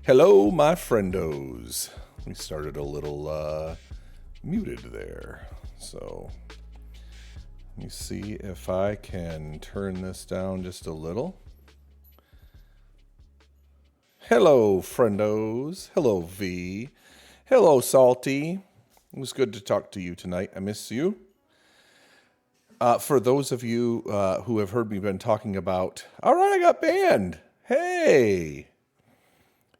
Hello, my friendos. We started a little muted there. So let me see if I can turn this down just a little. Hello, friendos. Hello, V. Hello, Salty. It was good to talk to you tonight. I miss you. For those of you who have heard me been talking about, all right, I got banned. Hey.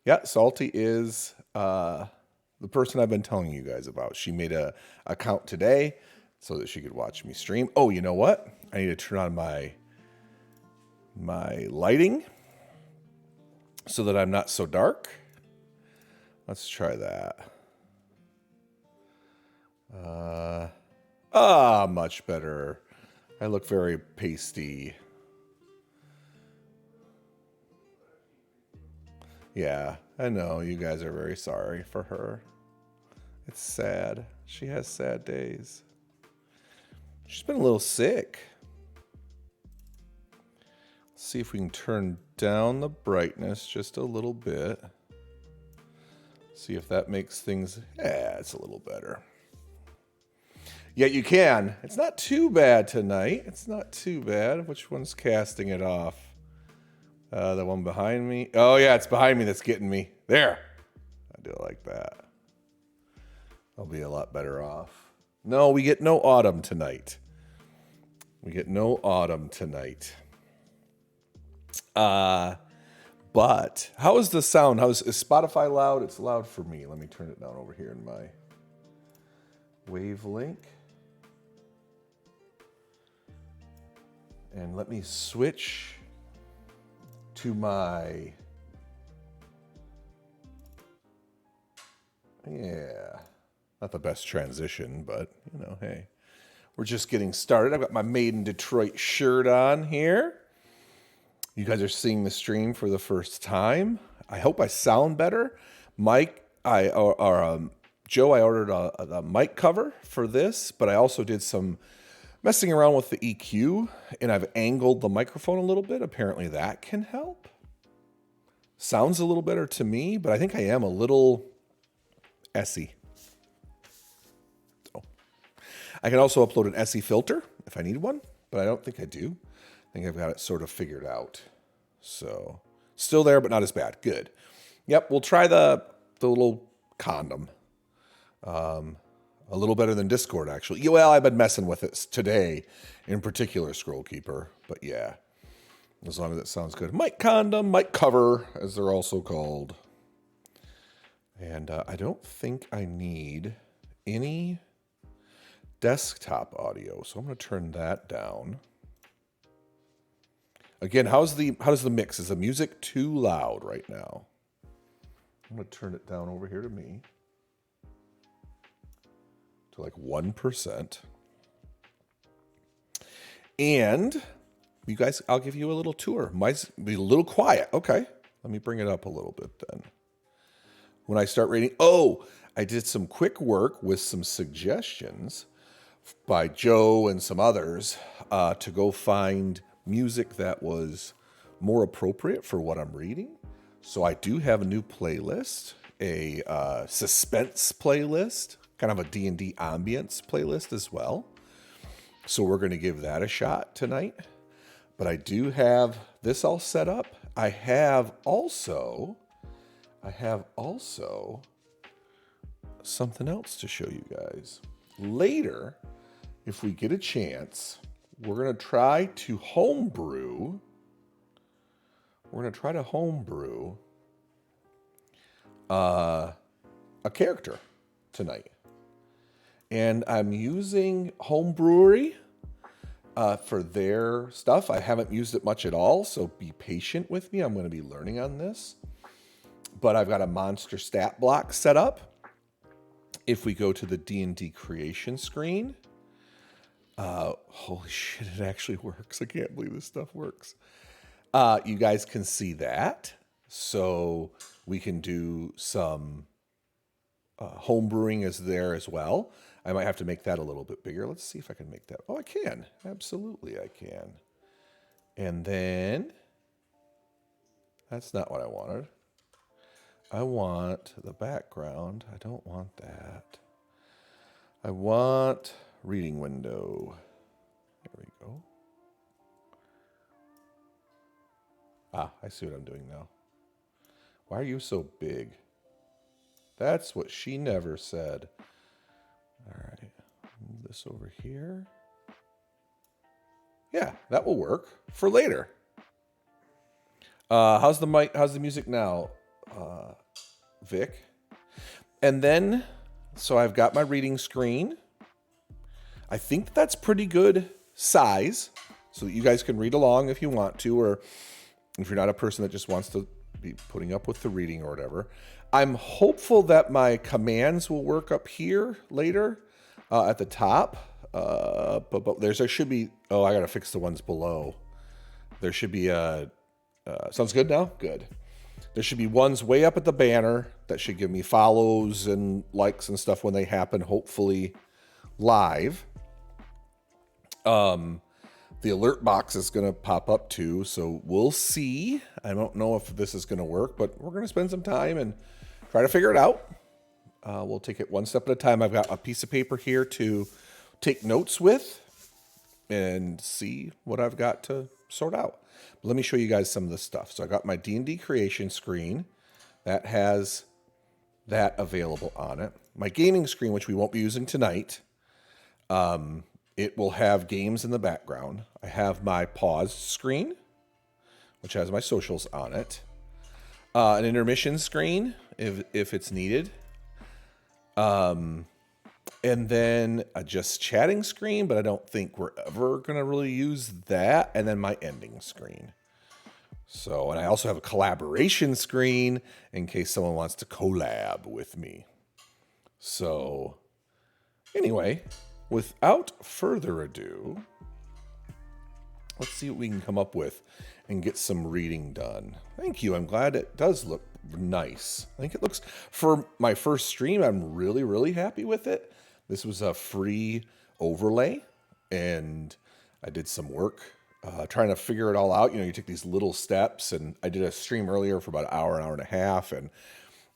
Yeah, Salty is the person I've been telling you guys about. She made a account today so that she could watch me stream. Oh, you know what? I need to turn on my lighting so that I'm not so dark. Let's try that. Much better. I look very pasty. Yeah, I know. You guys are very sorry for her. It's sad. She has sad days. She's been a little sick. Let's see if we can turn down the brightness just a little bit. See if that makes things... Yeah, it's a little better. Yeah, you can. It's not too bad tonight. It's not too bad. Which one's casting it off? The one behind me. Oh, yeah, it's behind me that's getting me. There. I do like that. I'll be a lot better off. No, we get no autumn tonight. We get no autumn tonight. But how is the sound? Is Spotify loud? It's loud for me. Let me turn it down over here in my wavelink. And let me switch to my... Yeah. Not the best transition, but, you know, hey. We're just getting started. I've got my Made in Detroit shirt on here. You guys are seeing the stream for the first time. I hope I sound better. Joe, I ordered a mic cover for this, but I also did some messing around with the EQ, and I've angled the microphone a little bit. Apparently that can help. Sounds a little better to me, but I think I am a little SE. So, I can also upload an SE filter if I need one, but I don't think I do. I think I've got it sort of figured out. So, still there, but not as bad. Good. Yep, we'll try the little condom. A little better than Discord, actually. Well, I've been messing with it today, in particular, Scroll Keeper. But yeah, as long as it sounds good. Mic condom, mic cover, as they're also called. And I don't think I need any desktop audio, so I'm going to turn that down. Again, how does the mix? Is the music too loud right now? I'm going to turn it down over here to me. To like 1%. And you guys, I'll give you a little tour. Might be a little quiet. Okay. Let me bring it up a little bit then. When I start reading, I did some quick work with some suggestions by Joe and some others to go find music that was more appropriate for what I'm reading. So I do have a new playlist, a suspense playlist, kind of a D&D ambience playlist as well. So we're going to give that a shot tonight. But I do have this all set up. I have also something else to show you guys. Later, if we get a chance, we're going to try to homebrew. A character tonight. And I'm using Homebrewery for their stuff. I haven't used it much at all, so be patient with me. I'm going to be learning on this. But I've got a monster stat block set up. If we go to the D&D creation screen, holy shit, it actually works. I can't believe this stuff works. You guys can see that. So we can do some homebrewing is there as well. I might have to make that a little bit bigger. Let's see if I can make that. Oh, I can. Absolutely, I can. And then, that's not what I wanted. I want the background. I don't want that. I want reading window. There we go. Ah, I see what I'm doing now. Why are you so big? That's what she never said. All right, move this over here. Yeah, that will work for later. How's the mic? How's the music now, Vic? And then, so I've got my reading screen. I think that's pretty good size, so that you guys can read along if you want to, or if you're not a person that just wants to be putting up with the reading or whatever. I'm hopeful that my commands will work up here later at the top. But there should be, oh, I got to fix the ones below. There should be sounds good now? Good. There should be ones way up at the banner that should give me follows and likes and stuff when they happen, hopefully live. The alert box is going to pop up too, so we'll see. I don't know if this is going to work, but we're going to spend some time and try to figure it out. We'll take it one step at a time. I've got a piece of paper here to take notes with and see what I've got to sort out. But let me show you guys some of this stuff. So I got my D&D creation screen that has that available on it. My gaming screen, which we won't be using tonight, it will have games in the background. I have my pause screen, which has my socials on it. An intermission screen, if it's needed. And then a just chatting screen, but I don't think we're ever going to really use that. And then my ending screen. So, and I also have a collaboration screen in case someone wants to collab with me. So, anyway, without further ado, let's see what we can come up with and get some reading done. Thank you. I'm glad it does look nice. I think it looks, for my first stream, I'm really, really happy with it. This was a free overlay, and I did some work trying to figure it all out. You know, you take these little steps, and I did a stream earlier for about an hour and a half, and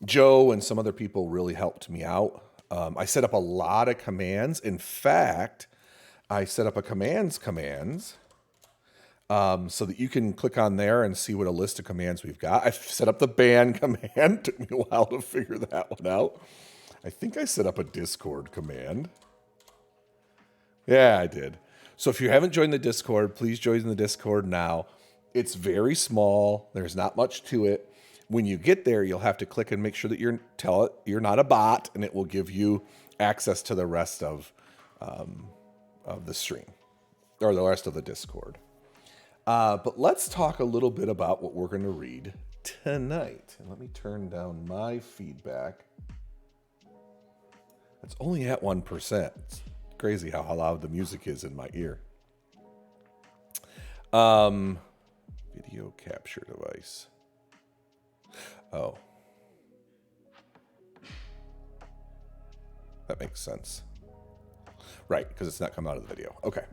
Joe and some other people really helped me out. I set up a lot of commands. In fact, I set up a commands so that you can click on there and see what a list of commands we've got. I set up the ban command. Took me a while to figure that one out. I think I set up a Discord command. Yeah, I did. So if you haven't joined the Discord, please join the Discord now. It's very small. There's not much to it. When you get there, you'll have to click and make sure that you're not a bot, and it will give you access to the rest of the stream or the rest of the Discord. But let's talk a little bit about what we're going to read tonight. And let me turn down my feedback. It's only at 1%. It's crazy how loud the music is in my ear. Video capture device. Oh. That makes sense. Right, because it's not coming out of the video. Okay.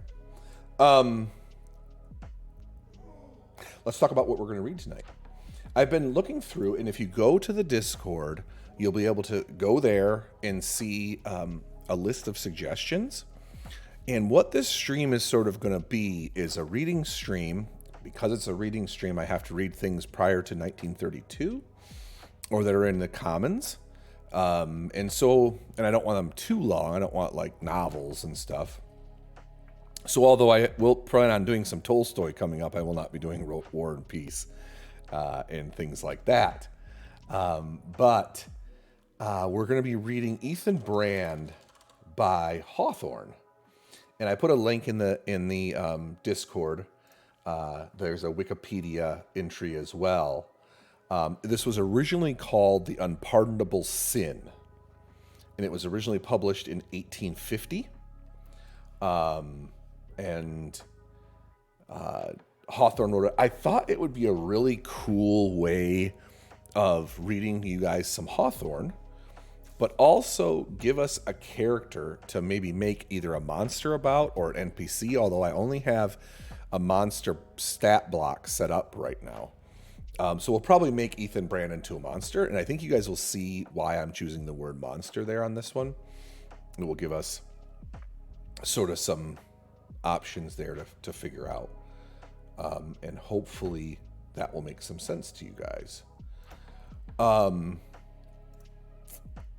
Let's talk about what we're going to read tonight. I've been looking through, and if you go to the Discord, you'll be able to go there and see a list of suggestions. And what this stream is sort of going to be is a reading stream. Because it's a reading stream, I have to read things prior to 1932 or that are in the Commons. And I don't want them too long. I don't want like novels and stuff. So although I will plan on doing some Tolstoy coming up, I will not be doing War and Peace and things like that. But we're going to be reading Ethan Brand by Hawthorne. And I put a link in the Discord. There's a Wikipedia entry as well. This was originally called The Unpardonable Sin. And it was originally published in 1850. Hawthorne wrote it. I thought it would be a really cool way of reading you guys some Hawthorne, but also give us a character to maybe make either a monster about or an NPC, although I only have a monster stat block set up right now. So we'll probably make Ethan Brand into a monster, and I think you guys will see why I'm choosing the word monster there on this one. It will give us sort of some options there to figure out. And hopefully that will make some sense to you guys.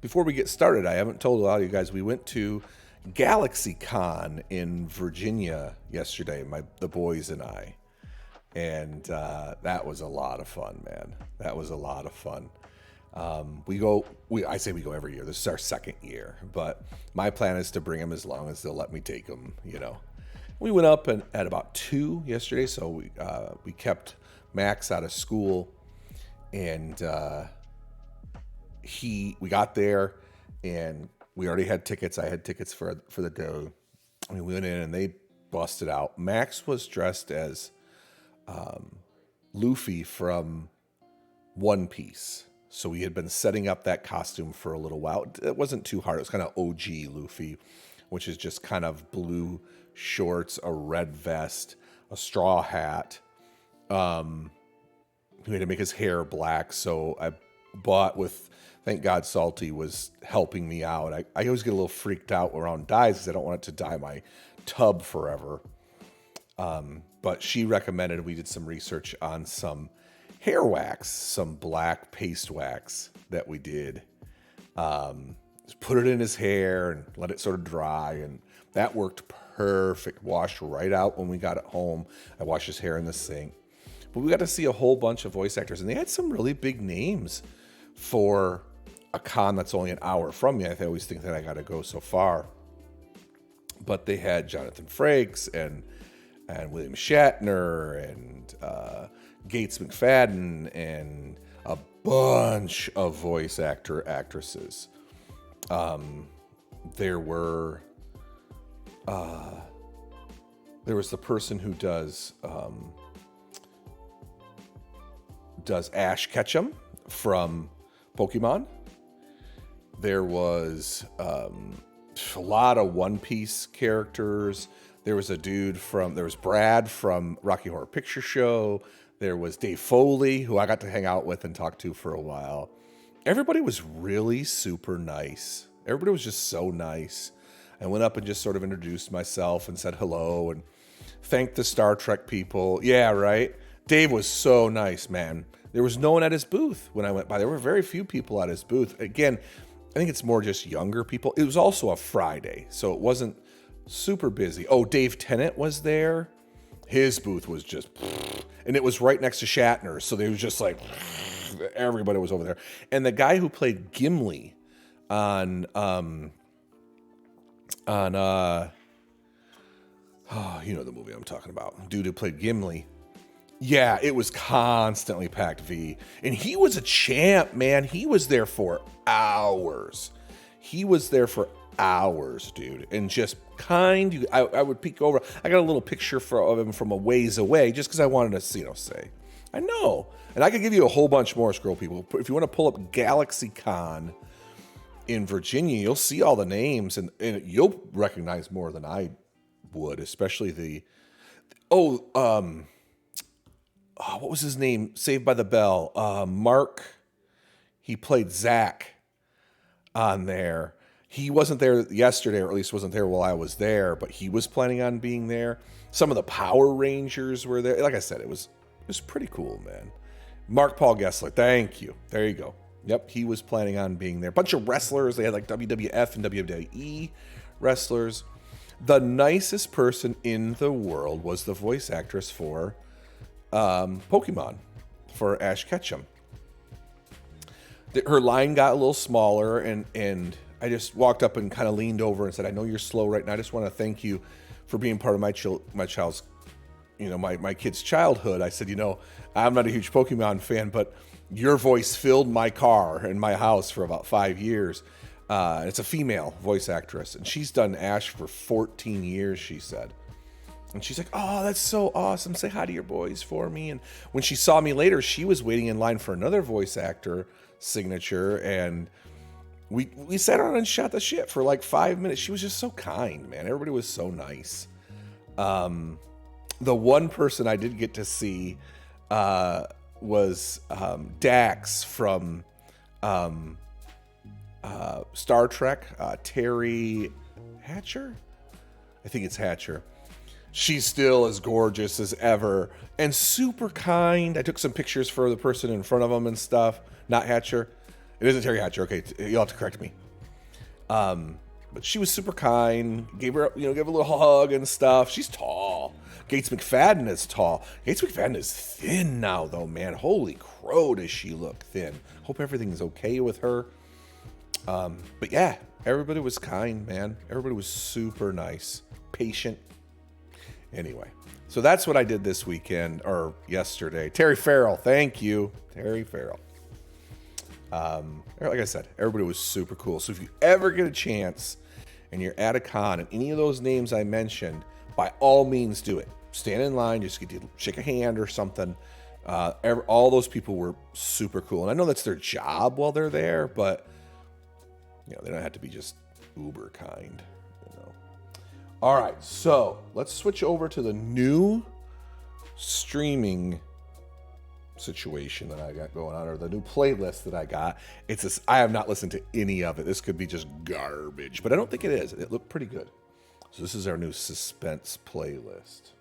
Before we get started, I haven't told a lot of you guys, we went to GalaxyCon in Virginia yesterday, the boys and I. And that was a lot of fun, man. That was a lot of fun. I say we go every year. This is our second year, but my plan is to bring them as long as they'll let me take them, you know. We went up at about 2 yesterday, so we kept Max out of school, and we got there, and we already had tickets. I had tickets for the day. We went in, and they busted out. Max was dressed as Luffy from One Piece. So we had been setting up that costume for a little while. It wasn't too hard. It was kind of OG Luffy, which is just kind of blue shorts, a red vest, a straw hat. We had to make his hair black. So I bought thank God Salty was helping me out. I always get a little freaked out around dyes because I don't want it to dye my tub forever. But she recommended we did some research on some hair wax, some black paste wax that we did. Put it in his hair and let it sort of dry, and that worked perfect. Washed right out when we got it home. I washed his hair in the sink. But we got to see a whole bunch of voice actors, and they had some really big names for a con that's only an hour from me. I always think that I got to go so far. But they had Jonathan Frakes and William Shatner and Gates McFadden and a bunch of voice actresses. There was the person who does Ash Ketchum from Pokemon. There was a lot of One Piece characters. There was Brad from Rocky Horror Picture Show. There was Dave Foley, who I got to hang out with and talk to for a while. Everybody was really super nice. Everybody was just so nice. I went up and just sort of introduced myself and said hello and thanked the Star Trek people. Yeah, right? Dave was so nice, man. There was no one at his booth when I went by. There were very few people at his booth. Again, I think it's more just younger people. It was also a Friday, so it wasn't super busy. Oh, Dave Tennant was there. His booth was just, and it was right next to Shatner's, so they was just like, everybody was over there. And the guy who played Gimli on you know the movie I'm talking about. Dude who played Gimli. Yeah, it was constantly packed, V. And he was a champ, man. He was there for hours. Dude. And just kind. I would peek over. I got a little picture of him from a ways away just because I wanted to, say. I know. And I could give you a whole bunch more, Scroll People. If you want to pull up GalaxyCon in Virginia, you'll see all the names. And you'll recognize more than I would, especially what was his name? Saved by the Bell. Mark. He played Zach on there. He wasn't there yesterday, or at least wasn't there while I was there, but he was planning on being there. Some of the Power Rangers were there. Like I said, it was pretty cool, man. Mark Paul Gessler. Thank you. There you go. Yep, he was planning on being there. Bunch of wrestlers. They had like WWF and WWE wrestlers. The nicest person in the world was the voice actress for Pokemon, for Ash Ketchum. Her line got a little smaller, and I just walked up and kind of leaned over and said, I know you're slow right now. I just want to thank you for being part of my child's, my kid's childhood. I said, I'm not a huge Pokemon fan, but your voice filled my car and my house for about 5 years. It's a female voice actress, and she's done Ash for 14 years, she said. And she's like, oh, that's so awesome. Say hi to your boys for me. And when she saw me later, she was waiting in line for another voice actor signature. And we sat around and shot the shit for like 5 minutes. She was just so kind, man. Everybody was so nice. The one person I did get to see was Dax from Star Trek. Terry Hatcher? I think it's Hatcher. She's still as gorgeous as ever and super kind. I took some pictures for the person in front of them and stuff. Not Hatcher. It isn't Terry Hatcher. Okay, you'll have to correct me. But she was super kind. Gave her a little hug and stuff. She's tall. Gates McFadden is tall. Gates McFadden is thin now, though, man. Holy crow, does she look thin. Hope everything's okay with her. But yeah, everybody was kind, man. Everybody was super nice, patient. Anyway, so that's what I did this weekend, or yesterday. Terry Farrell, thank you. Terry Farrell. Like I said, everybody was super cool. So if you ever get a chance and you're at a con and any of those names I mentioned, by all means do it. Stand in line, just get to shake a hand or something. All those people were super cool. And I know that's their job while they're there, but they don't have to be just uber kind. All right, so let's switch over to the new streaming situation that I got going on, or the new playlist that I got. I have not listened to any of it. This could be just garbage, but I don't think it is. It looked pretty good. So this is our new suspense playlist.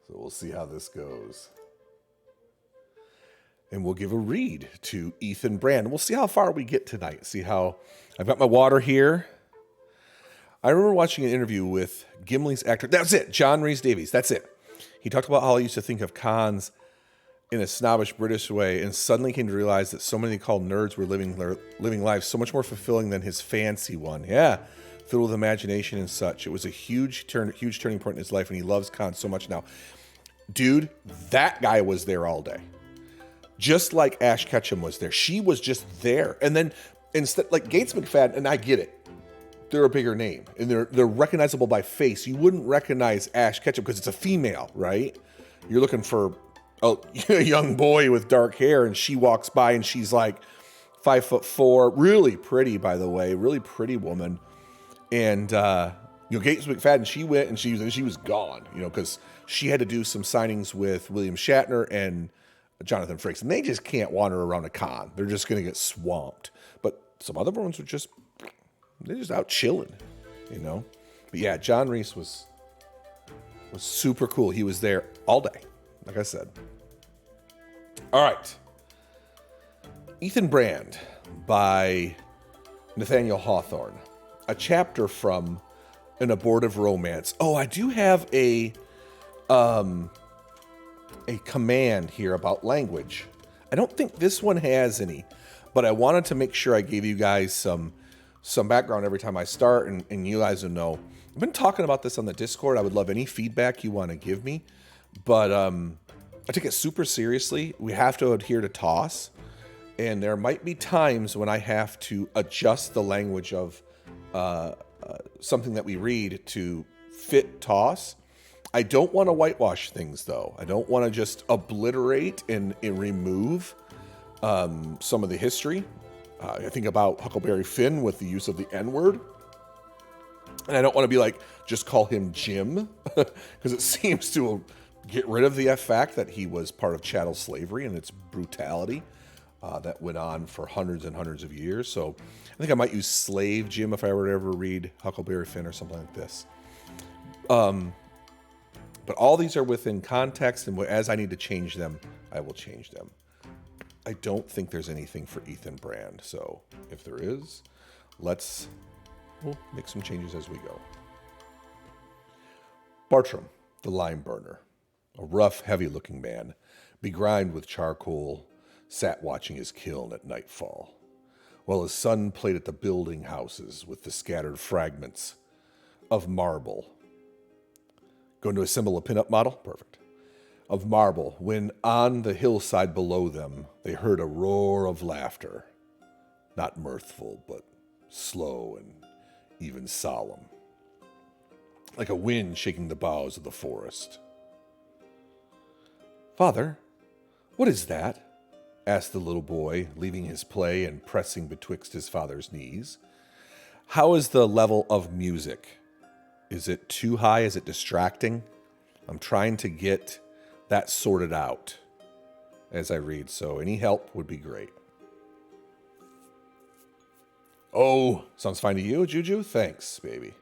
So we'll see how this goes. And we'll give a read to Ethan Brand. We'll see how far we get tonight. See how I've got my water here. I remember watching an interview with Gimli's actor. That's it. John Rhys Davies. That's it. He talked about how he used to think of cons in a snobbish British way and suddenly came to realize that so many called nerds were living lives so much more fulfilling than his fancy one. Yeah. Filled with imagination and such. It was a huge turning point in his life, and he loves cons so much now. Dude, that guy was there all day. Just like Ash Ketchum was there. She was just there. And then instead, like Gates McFadden, and I get it. They're a bigger name and they're recognizable by face. You wouldn't recognize Ash Ketchum because it's a female, right? You're looking for a young boy with dark hair, and she walks by and she's like 5'4", really pretty, by the way, really pretty woman. And Gates McFadden, she went and she was gone, because she had to do some signings with William Shatner and Jonathan Frakes, and they just can't wander around a con. They're just going to get swamped. But some other ones were they're just out chilling, But yeah, John Rhys was super cool. He was there all day, like I said. All right. Ethan Brand by Nathaniel Hawthorne. A chapter from An Abortive Romance. Oh, I do have a command here about language. I don't think this one has any, but I wanted to make sure I gave you guys some background every time I start, and you guys will know. I've been talking about this on the Discord. I would love any feedback you want to give me, but I take it super seriously. We have to adhere to TOS, and there might be times when I have to adjust the language of something that we read to fit TOS. I don't want to whitewash things, though. I don't want to just obliterate and remove some of the history. I think about Huckleberry Finn with the use of the N-word. And I don't want to be like, just call him Jim, because it seems to get rid of the fact that he was part of chattel slavery and its brutality that went on for hundreds and hundreds of years. So I think I might use Slave Jim if I were to ever read Huckleberry Finn or something like this. But all these are within context, and as I need to change them, I will change them. I don't think there's anything for Ethan Brand, so if there is, we'll make some changes as we go. Bartram, the lime burner, a rough, heavy-looking man, begrimed with charcoal, sat watching his kiln at nightfall, while his son played at the building houses with the scattered fragments of marble. Going to assemble a pinup model? Perfect. Of marble, when on the hillside below them, they heard a roar of laughter. Not mirthful, but slow and even solemn. Like a wind shaking the boughs of the forest. "Father, what is that?" asked the little boy, leaving his play and pressing betwixt his father's knees. "How is the level of music?" Is it too high? Is it distracting? I'm trying to get that sorted out as I read, so any help would be great. Oh, sounds fine to you, Juju? Thanks, baby.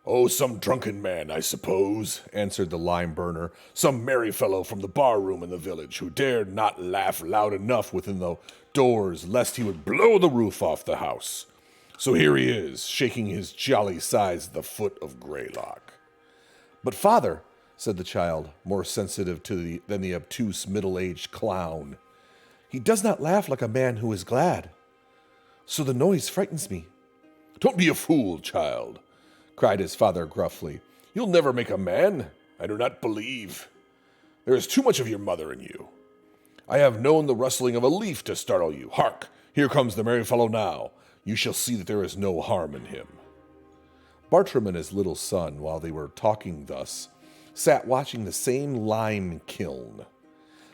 Oh, some drunken man, I suppose, answered the lime burner, some merry fellow from the bar room in the village who dared not laugh loud enough within the doors lest he would blow the roof off the house. So here he is, shaking his jolly sides at the foot of Greylock. But father, said the child, more sensitive than the obtuse middle-aged clown, he does not laugh like a man who is glad. So the noise frightens me. Don't be a fool, child, cried his father gruffly. You'll never make a man, I do not believe. There is too much of your mother in you. I have known the rustling of a leaf to startle you. Hark, here comes the merry fellow now. You shall see that there is no harm in him. Bartram and his little son, while they were talking thus, sat watching the same lime kiln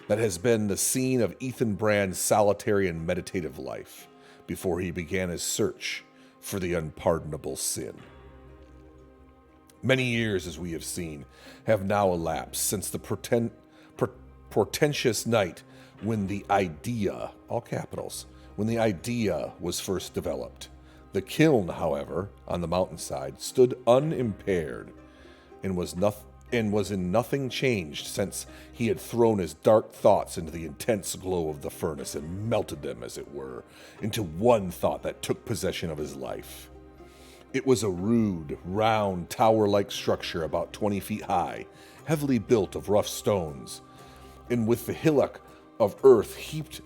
that has been the scene of Ethan Brand's solitary and meditative life before he began his search for the unpardonable sin. Many years, as we have seen, have now elapsed since the portentous night when the idea, all capitals, when the idea was first developed. The kiln, however, on the mountainside, stood unimpaired and was in nothing changed since he had thrown his dark thoughts into the intense glow of the furnace and melted them, as it were, into one thought that took possession of his life. It was a rude, round, tower-like structure about 20 feet high, heavily built of rough stones, and with the hillock of earth heaped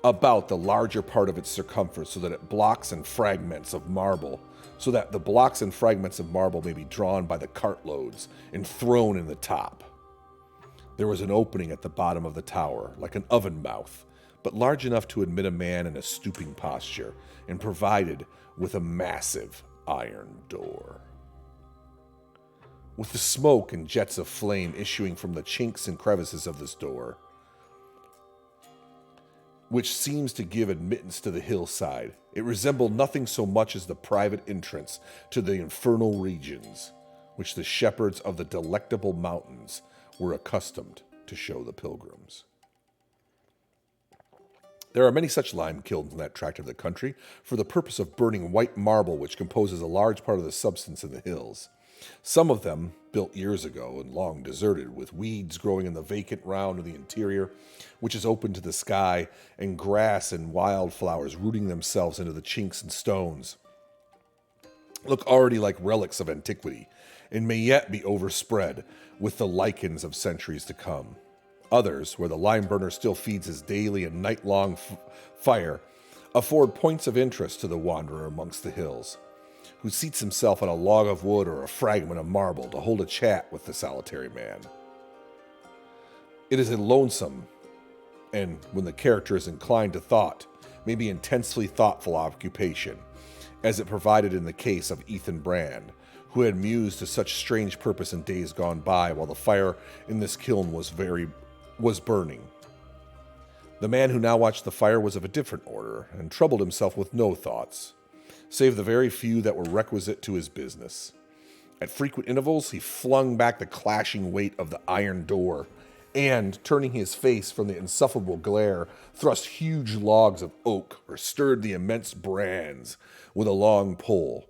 about the larger part of its circumference so that the blocks and fragments of marble may be drawn by the cartloads and thrown in the top. There was an opening at the bottom of the tower, like an oven mouth, but large enough to admit a man in a stooping posture, and provided with a massive iron door. With the smoke and jets of flame issuing from the chinks and crevices of this door, which seems to give admittance to the hillside, it resembled nothing so much as the private entrance to the infernal regions, which the shepherds of the Delectable Mountains were accustomed to show the pilgrims. There are many such lime kilns in that tract of the country for the purpose of burning white marble, which composes a large part of the substance in the hills. Some of them, built years ago and long deserted, with weeds growing in the vacant round of the interior, which is open to the sky, and grass and wildflowers rooting themselves into the chinks and stones, look already like relics of antiquity, and may yet be overspread with the lichens of centuries to come. Others, where the lime burner still feeds his daily and night-long fire, afford points of interest to the wanderer amongst the hills, who seats himself on a log of wood or a fragment of marble to hold a chat with the solitary man. It is a lonesome, and when the character is inclined to thought, may be intensely thoughtful occupation, as it provided in the case of Ethan Brand, who had mused to such strange purpose in days gone by while the fire in this kiln was burning. The man who now watched the fire was of a different order, and troubled himself with no thoughts, save the very few that were requisite to his business. At frequent intervals, he flung back the clashing weight of the iron door, and, turning his face from the insufferable glare, thrust huge logs of oak or stirred the immense brands with a long pole.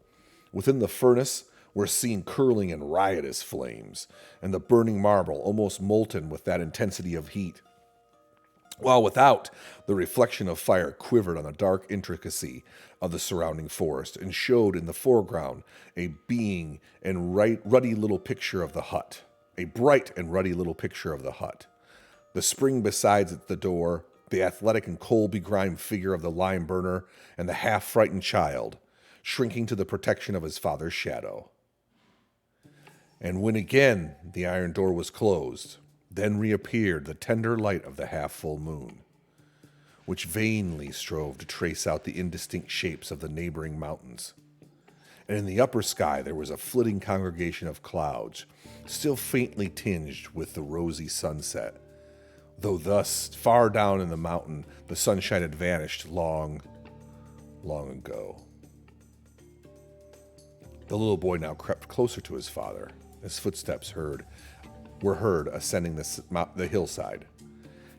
Within the furnace were seen curling and riotous flames, and the burning marble almost molten with that intensity of heat, while without, the reflection of fire quivered on the dark intricacy of the surrounding forest and showed in the foreground a bright and ruddy little picture of the hut. The spring beside it, the door, the athletic and coal-begrimed figure of the lime burner, and the half-frightened child, shrinking to the protection of his father's shadow. And when again the iron door was closed, then reappeared the tender light of the half-full moon, which vainly strove to trace out the indistinct shapes of the neighboring mountains. And in the upper sky there was a flitting congregation of clouds, still faintly tinged with the rosy sunset, though thus far down in the mountain the sunshine had vanished long, long ago. The little boy now crept closer to his father. His footsteps were heard ascending the hillside,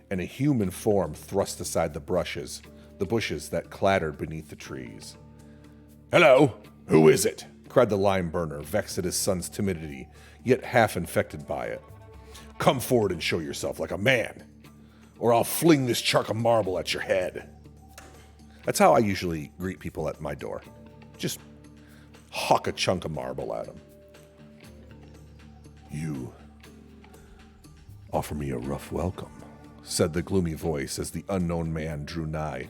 and a human form thrust aside the bushes that clattered beneath the trees. "Hello, who is it?" cried the lime burner, vexed at his son's timidity, yet half infected by it. "Come forward and show yourself like a man, or I'll fling this chunk of marble at your head." That's how I usually greet people at my door. Just huck a chunk of marble at them. "You offer me a rough welcome," said the gloomy voice as the unknown man drew nigh.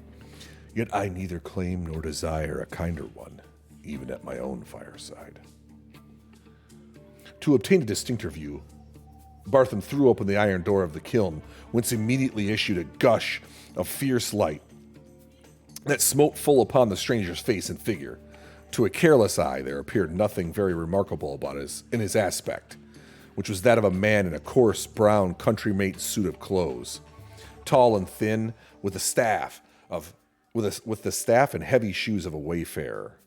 "Yet I neither claim nor desire a kinder one, even at my own fireside." To obtain a distincter view, Bartham threw open the iron door of the kiln, whence immediately issued a gush of fierce light that smote full upon the stranger's face and figure. To a careless eye, there appeared nothing very remarkable in his aspect, which was that of a man in a coarse brown country-made suit of clothes, tall and thin, with the staff and heavy shoes of a wayfarer.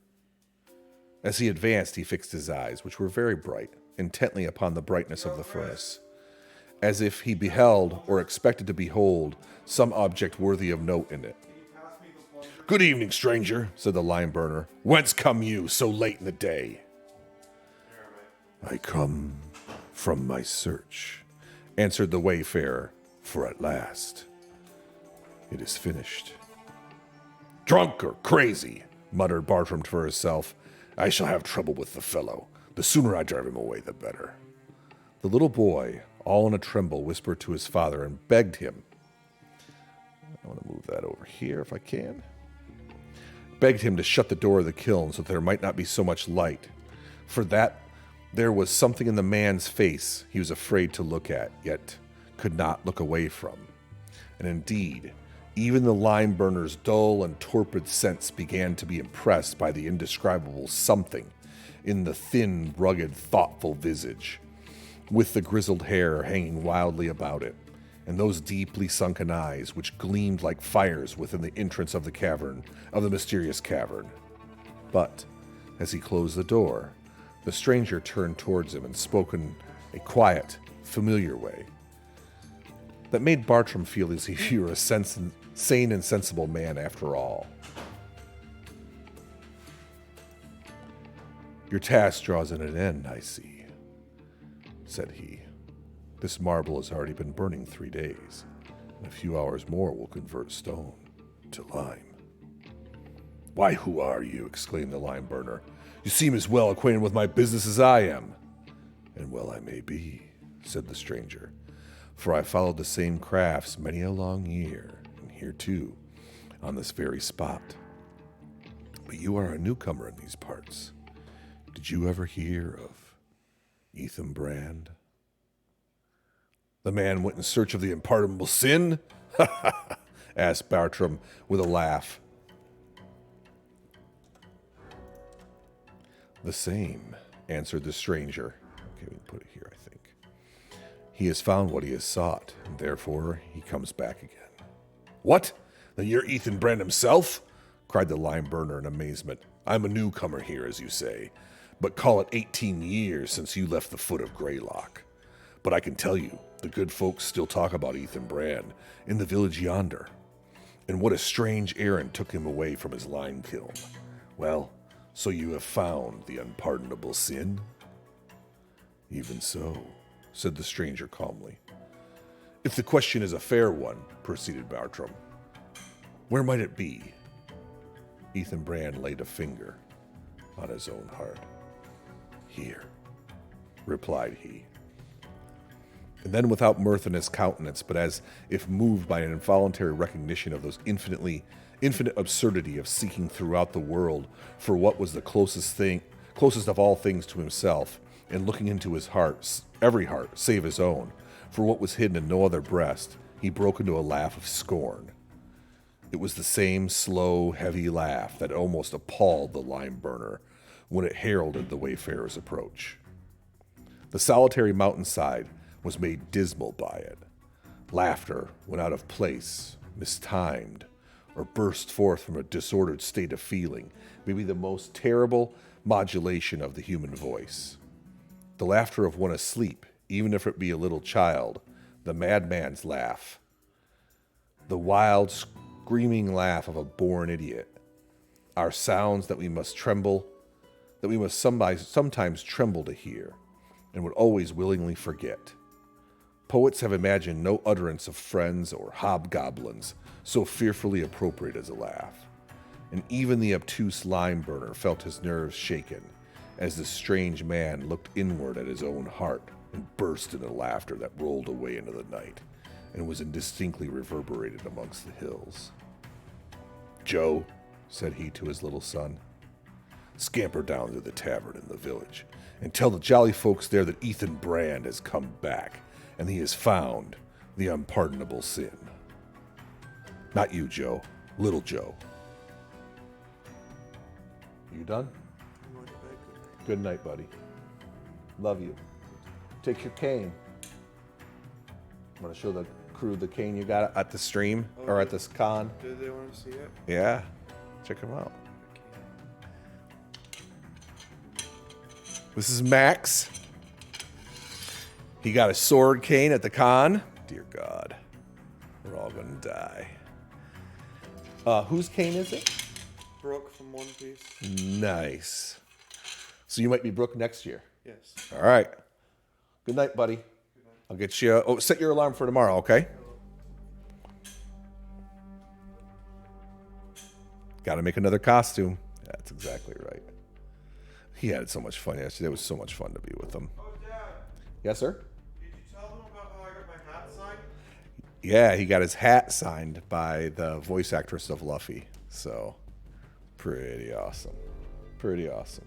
As he advanced, he fixed his eyes, which were very bright, intently upon the brightness of the furnace, as if he beheld or expected to behold some object worthy of note in it. "Good evening, stranger," said the lime burner. "Whence come you so late in the day?" "I come from my search," answered the wayfarer, "for at last it is finished." "Drunk or crazy," muttered Bartram to herself. "I shall have trouble with the fellow. The sooner I drive him away, the better." The little boy, all in a tremble, whispered to his father and begged him. I want to move that over here if I can. Begged him to shut the door of the kiln so that there might not be so much light, for that there was something in the man's face he was afraid to look at, yet could not look away from. And indeed, even the lime burner's dull and torpid sense began to be impressed by the indescribable something in the thin, rugged, thoughtful visage, with the grizzled hair hanging wildly about it, and those deeply sunken eyes which gleamed like fires within the entrance of the mysterious cavern. But, as he closed the door, the stranger turned towards him and spoke in a quiet, familiar way that made Bartram feel as if he were a sane and sensible man after all. "Your task draws at an end, I see," said he. "This marble has already been burning 3 days. In a few hours more will convert stone to lime." "Why, who are you?" exclaimed the lime burner. "You seem as well acquainted with my business as I am." "And well I may be," said the stranger, "for I followed the same crafts many a long year, and here too, on this very spot. But you are a newcomer in these parts. Did you ever hear of Ethan Brand?" "The man went in search of the unpardonable sin?" asked Bartram with a laugh. "The same," answered the stranger. Okay, we can put it here, I think. "He has found what he has sought, and therefore he comes back again." "What? Then you're Ethan Brand himself?" cried the lime burner in amazement. "I'm a newcomer here, as you say, but call it 18 years since you left the foot of Greylock. But I can tell you, the good folks still talk about Ethan Brand in the village yonder, and what a strange errand took him away from his lime kiln. Well, so you have found the unpardonable sin?" "Even so," said the stranger calmly. "If the question is a fair one," proceeded Bartram, "where might it be?" Ethan Brand laid a finger on his own heart. "Here," replied he. And then, without mirth in his countenance, but as if moved by an involuntary recognition of those infinite absurdity of seeking throughout the world for what was the closest of all things to himself, and looking into his heart, every heart save his own, for what was hidden in no other breast, he broke into a laugh of scorn. It was the same slow, heavy laugh that almost appalled the lime burner when it heralded the wayfarer's approach. The solitary mountainside was made dismal by it. Laughter, when out of place, mistimed, or burst forth from a disordered state of feeling, may be the most terrible modulation of the human voice. The laughter of one asleep, even if it be a little child, the madman's laugh. The wild, screaming laugh of a born idiot. Are sounds that we must sometimes tremble to hear, and would always willingly forget. Poets have imagined no utterance of friends or hobgoblins so fearfully appropriate as a laugh, and even the obtuse lime-burner felt his nerves shaken as the strange man looked inward at his own heart and burst into laughter that rolled away into the night and was indistinctly reverberated amongst the hills. "Joe," said he to his little son, "scamper down to the tavern in the village and tell the jolly folks there that Ethan Brand has come back and he has found the unpardonable sin." "Not you, Joe. Little Joe." You done? Good night, buddy. Love you. Take your cane. I'm going to show the crew the cane you got at the stream or at this con. Do they want to see it? Yeah. Check them out. This is Max. He got a sword cane at the con. Dear God. We're all going to die. Whose cane is it? Brooke from One Piece. Nice. So you might be Brooke next year. Yes. All right. Good night, buddy. Good night. I'll get you. Oh, set your alarm for tomorrow, okay? Got to make another costume. That's exactly right. He had so much fun yesterday. It was so much fun to be with him. Oh, Dad. Yes, sir? Did you tell them about how I got my hat signed? Yeah, he got his hat signed by the voice actress of Luffy. So, pretty awesome. Pretty awesome.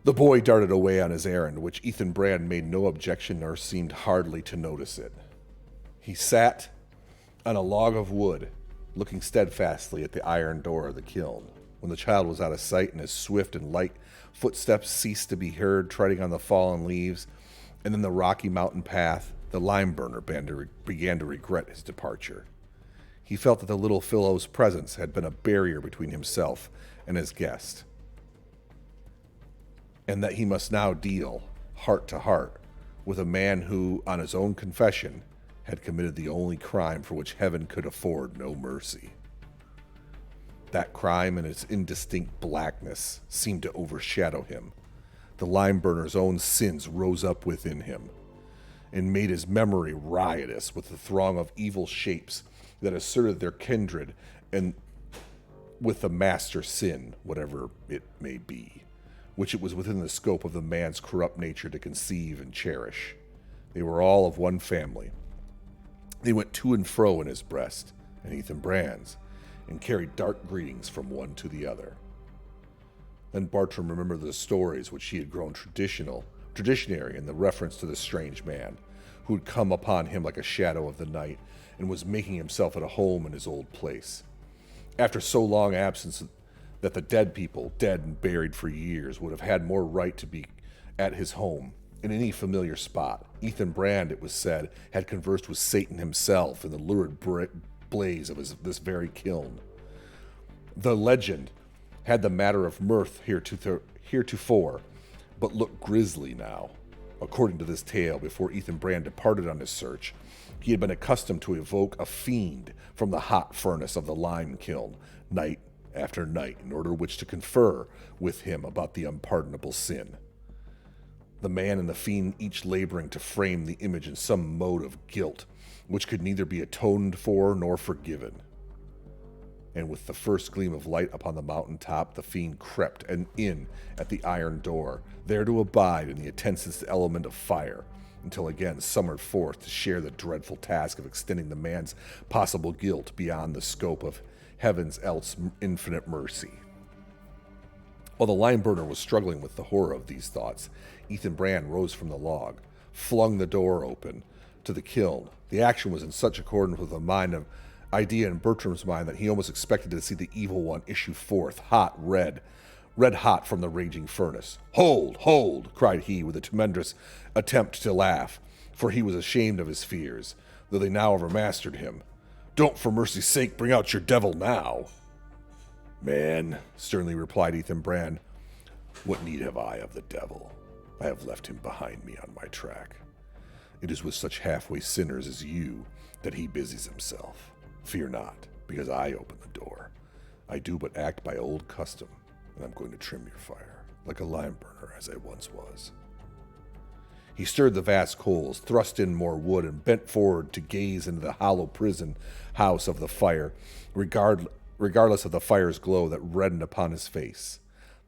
The boy darted away on his errand, which Ethan Brand made no objection nor seemed hardly to notice it. He sat on a log of wood, looking steadfastly at the iron door of the kiln, when the child was out of sight and his swift and light footsteps ceased to be heard treading on the fallen leaves, and then the rocky mountain path, the lime burner began to regret his departure. He felt that the little fellow's presence had been a barrier between himself and his guest, and that he must now deal, heart to heart, with a man who, on his own confession, had committed the only crime for which heaven could afford no mercy. That crime and its indistinct blackness seemed to overshadow him. The lime burner's own sins rose up within him and made his memory riotous with the throng of evil shapes that asserted their kindred and with the master sin, whatever it may be, which it was within the scope of the man's corrupt nature to conceive and cherish. They were all of one family. They went to and fro in his breast, and Ethan Brand's, and carried dark greetings from one to the other. Then Bartram remembered the stories which he had grown traditionary in the reference to the strange man, who had come upon him like a shadow of the night, and was making himself at a home in his old place. After so long absence that the dead people, dead and buried for years, would have had more right to be at his home, in any familiar spot, Ethan Brand, it was said, had conversed with Satan himself in the lurid blaze of this very kiln. The legend had the matter of mirth heretofore, but looked grisly now. According to this tale, before Ethan Brand departed on his search, he had been accustomed to evoke a fiend from the hot furnace of the lime kiln, night after night, in order which to confer with him about the unpardonable sin. The man and the fiend each laboring to frame the image in some mode of guilt, which could neither be atoned for nor forgiven. And with the first gleam of light upon the mountain top, the fiend crept in at the iron door, there to abide in the intensest element of fire, until again summoned forth to share the dreadful task of extending the man's possible guilt beyond the scope of heaven's else infinite mercy. While the lime burner was struggling with the horror of these thoughts, Ethan Brand rose from the log, flung the door open to the kiln. The action was in such accordance with the idea in Bertram's mind that he almost expected to see the evil one issue forth, red hot from the raging furnace. "Hold, hold!" cried he, with a tremendous attempt to laugh, for he was ashamed of his fears, though they now overmastered him. "Don't for mercy's sake bring out your devil now." Man, sternly replied Ethan Brand, what need have I of the devil? I have left him behind me on my track. It is with such halfway sinners as you that he busies himself. Fear not, because I open the door. I do but act by old custom, and I'm going to trim your fire, like a lime burner as I once was. He stirred the vast coals, thrust in more wood, and bent forward to gaze into the hollow prison house of the fire, regardless of the fire's glow that reddened upon his face.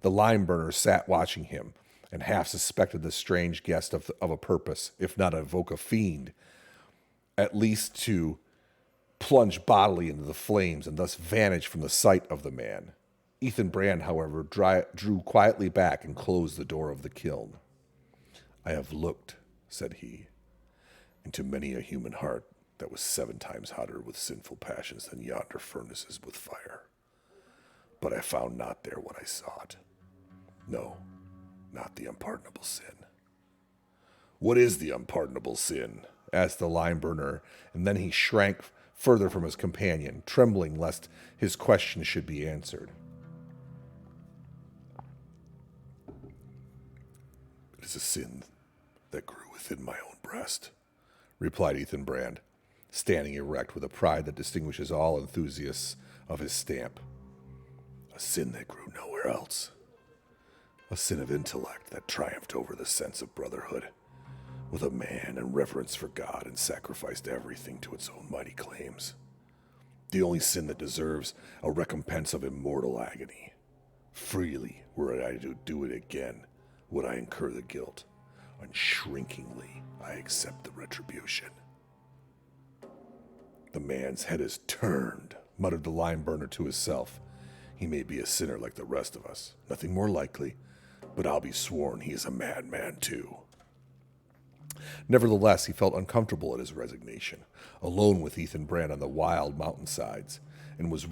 The lime burner sat watching him, and half suspected the strange guest of a purpose, if not evoke a fiend, at least to plunge bodily into the flames and thus vanish from the sight of the man. Ethan Brand, however, drew quietly back and closed the door of the kiln. I have looked, said he, into many a human heart that was 7 times hotter with sinful passions than yonder furnaces with fire. But I found not there what I sought. No, not the unpardonable sin. What is the unpardonable sin? Asked the lime burner, and then he shrank further from his companion, trembling lest his question should be answered. It is a sin that grew within my own breast, replied Ethan Brand, standing erect with a pride that distinguishes all enthusiasts of his stamp. A sin that grew nowhere else. A sin of intellect that triumphed over the sense of brotherhood, with a man and reverence for God, and sacrificed everything to its own mighty claims. The only sin that deserves a recompense of immortal agony. Freely, were I to do it again, would I incur the guilt. Unshrinkingly, I accept the retribution. The man's head is turned, muttered the lime burner to himself. He may be a sinner like the rest of us, nothing more likely, but I'll be sworn he is a madman too. Nevertheless, he felt uncomfortable at his resignation, alone with Ethan Brand on the wild mountainsides, and was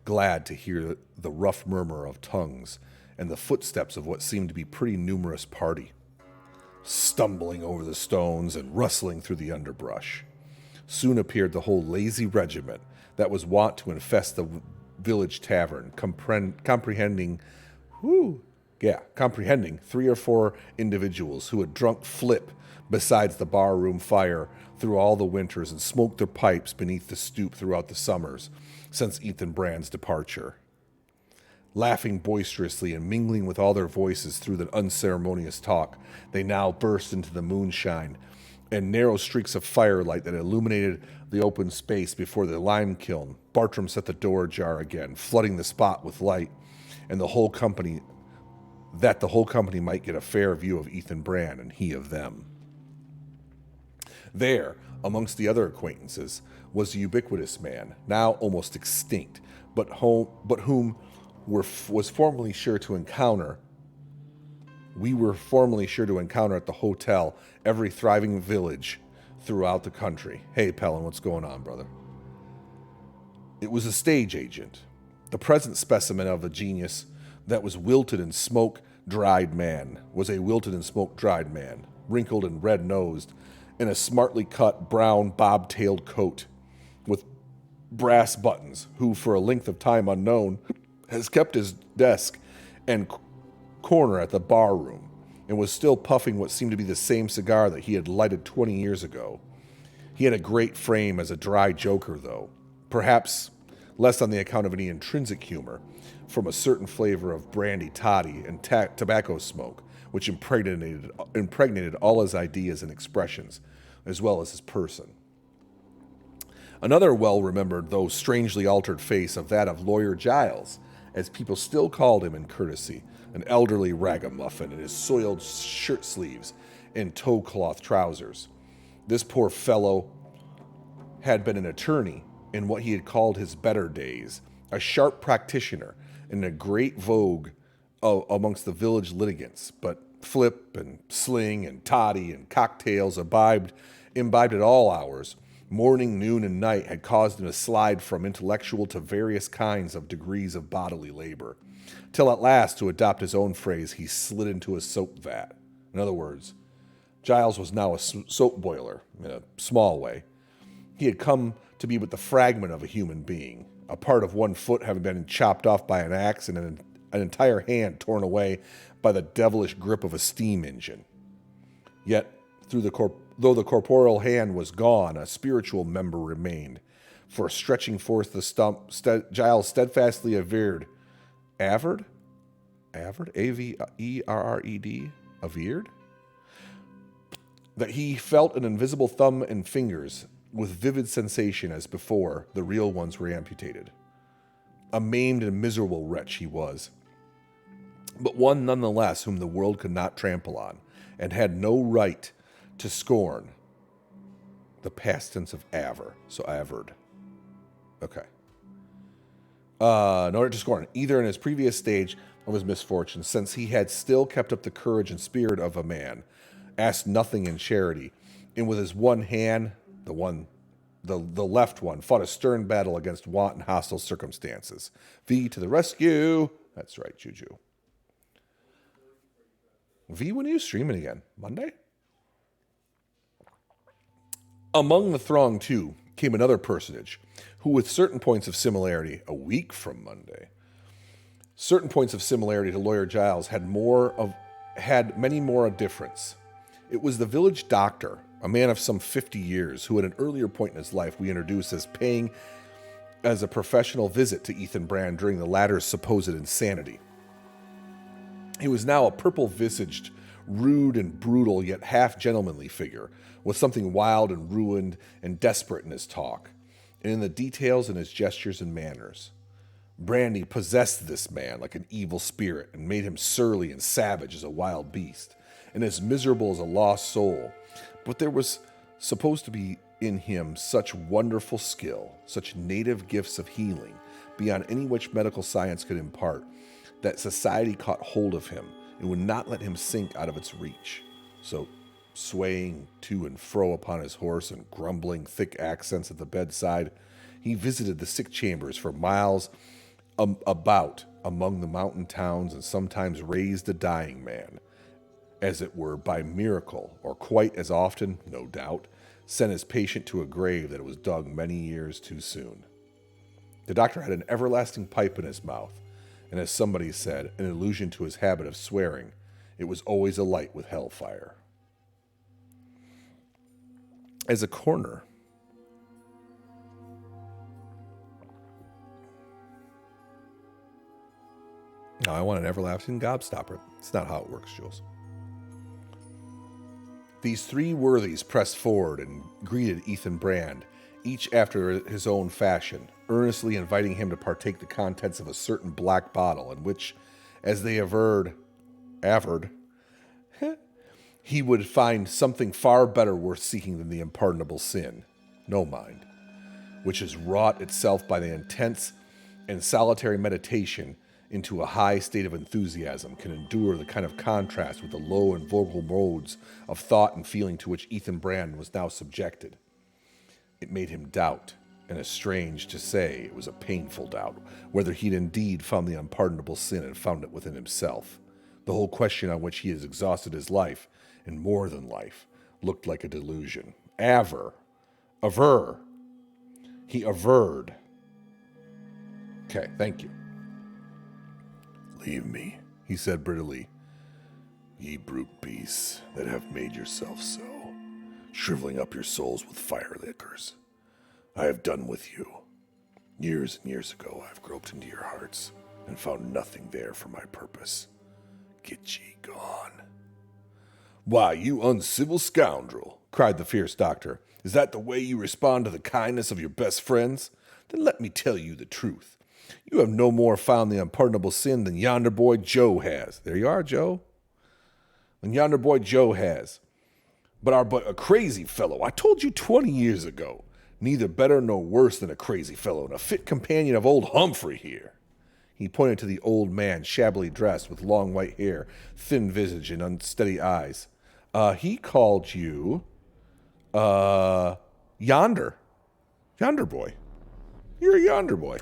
glad to hear the rough murmur of tongues and the footsteps of what seemed to be a pretty numerous party, stumbling over the stones and rustling through the underbrush. Soon appeared the whole lazy regiment that was wont to infest the village tavern, comprehending 3 or 4 individuals who had drunk flip besides the barroom fire through all the winters and smoked their pipes beneath the stoop throughout the summers since Ethan Brand's departure. Laughing boisterously and mingling with all their voices through the unceremonious talk, they now burst into the moonshine and narrow streaks of firelight that illuminated the open space before the lime kiln. Bartram set the door ajar again, flooding the spot with light, and the whole company might get a fair view of Ethan Brand and he of them. There, amongst the other acquaintances, was the ubiquitous man, now almost extinct, but whom we were formerly sure to encounter at the hotel, every thriving village throughout the country. Hey, Pellin, what's going on, brother? It was a stage agent, the present specimen of a genius that was a wilted and smoke-dried man, wrinkled and red-nosed, in a smartly cut brown bob-tailed coat with brass buttons, who, for a length of time unknown, has kept his desk and corner at the bar room, and was still puffing what seemed to be the same cigar that he had lighted 20 years ago. He had a great frame as a dry joker, though, perhaps less on the account of any intrinsic humor, from a certain flavor of brandy toddy and tobacco smoke, which impregnated all his ideas and expressions, as well as his person. Another well-remembered, though strangely altered face of that of Lawyer Giles, as people still called him in courtesy, an elderly ragamuffin in his soiled shirt sleeves and toe-cloth trousers. This poor fellow had been an attorney in what he had called his better days, a sharp practitioner, and a great vogue amongst the village litigants, but flip and sling and toddy and cocktails imbibed at all hours, morning, noon, and night, had caused him to slide from intellectual to various kinds of degrees of bodily labor, till at last, to adopt his own phrase, he slid into a soap vat. In other words, Giles was now a soap boiler, in a small way. He had come to be but the fragment of a human being, a part of one foot having been chopped off by an axe and an entire hand torn away by the devilish grip of a steam engine. Yet, though the corporeal hand was gone, a spiritual member remained. For stretching forth the stump, Giles steadfastly averred, averred? A-V-E-R-R-E-D? Averred? That he felt an invisible thumb and fingers with vivid sensation as before the real ones were amputated. A maimed and miserable wretch he was, but one nonetheless whom the world could not trample on, and had no right to scorn. The past tense of aver, so averred. Okay. No right to scorn, either in his previous stage of his misfortune, since he had still kept up the courage and spirit of a man, asked nothing in charity, and with his one hand, the left one, fought a stern battle against want and hostile circumstances. V to the rescue. That's right, Juju. V, when are you streaming again? Monday? Among the throng, too, came another personage, who with certain points of similarity, a week from Monday, certain points of similarity to Lawyer Giles had many more of difference. It was the village doctor, a man of some 50 years, who at an earlier point in his life we introduced as paying as a professional visit to Ethan Brand during the latter's supposed insanity. He was now a purple-visaged, rude and brutal, yet half-gentlemanly figure, with something wild and ruined and desperate in his talk, and in the details in his gestures and manners. Brandy possessed this man like an evil spirit and made him surly and savage as a wild beast, and as miserable as a lost soul. But there was supposed to be in him such wonderful skill, such native gifts of healing, beyond any which medical science could impart, that society caught hold of him and would not let him sink out of its reach. So, swaying to and fro upon his horse and grumbling thick accents at the bedside, he visited the sick chambers for miles about among the mountain towns, and sometimes raised a dying man, as it were by miracle, or quite as often, no doubt, sent his patient to a grave that was dug many years too soon. The doctor had an everlasting pipe in his mouth, and as somebody said, in allusion to his habit of swearing, it was always alight with hellfire. As a coroner, now I want an everlasting gobstopper. It's not how it works, Jules. These three worthies pressed forward and greeted Ethan Brand, each after his own fashion, earnestly inviting him to partake the contents of a certain black bottle in which, as they averred, he would find something far better worth seeking than the unpardonable sin, no mind, which is wrought itself by the intense and solitary meditation into a high state of enthusiasm, can endure the kind of contrast with the low and vulgar modes of thought and feeling to which Ethan Brand was now subjected. It made him doubt, and is strange to say it was a painful doubt, whether he'd indeed found the unpardonable sin and found it within himself. The whole question on which he has exhausted his life, and more than life, looked like a delusion. He averred. Okay, thank you. Leave me, he said brittlely, ye brute beasts that have made yourselves so, shriveling up your souls with fire liquors. I have done with you. Years and years ago I have groped into your hearts and found nothing there for my purpose. Get ye gone. Why, you uncivil scoundrel, cried the fierce doctor. Is that the way you respond to the kindness of your best friends? Then let me tell you the truth. You have no more found the unpardonable sin than yonder boy Joe has. There you are, Joe. Than yonder boy Joe has. But are but a crazy fellow. I told you 20 years ago. Neither better nor worse than a crazy fellow, and a fit companion of old Humphrey here. He pointed to the old man, shabbily dressed, with long white hair, thin visage, and unsteady eyes. He called you, yonder boy. You're a yonder boy.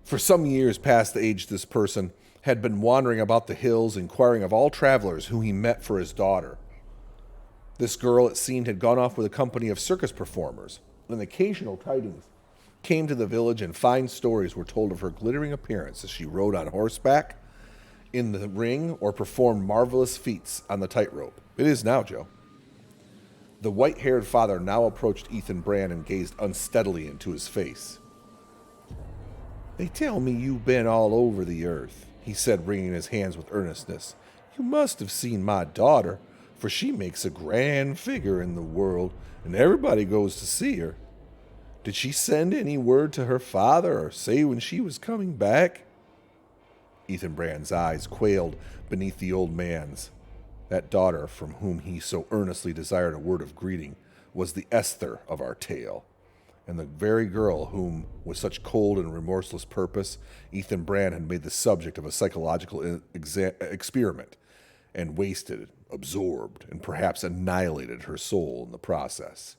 For some years past the age this person had been wandering about the hills, inquiring of all travelers whom he met for his daughter. This girl, it seemed, had gone off with a company of circus performers, and occasional tidings came to the village, and fine stories were told of her glittering appearance as she rode on horseback, in the ring, or performed marvelous feats on the tightrope. It is now, Joe. The white-haired father now approached Ethan Brand and gazed unsteadily into his face. "They tell me you've been all over the earth," he said, wringing his hands with earnestness. "You must have seen my daughter, for she makes a grand figure in the world, and everybody goes to see her. Did she send any word to her father or say when she was coming back?" Ethan Brand's eyes quailed beneath the old man's. That daughter from whom he so earnestly desired a word of greeting was the Esther of our tale, and the very girl whom, with such cold and remorseless purpose, Ethan Brand had made the subject of a psychological experiment, and wasted, absorbed, and perhaps annihilated her soul in the process.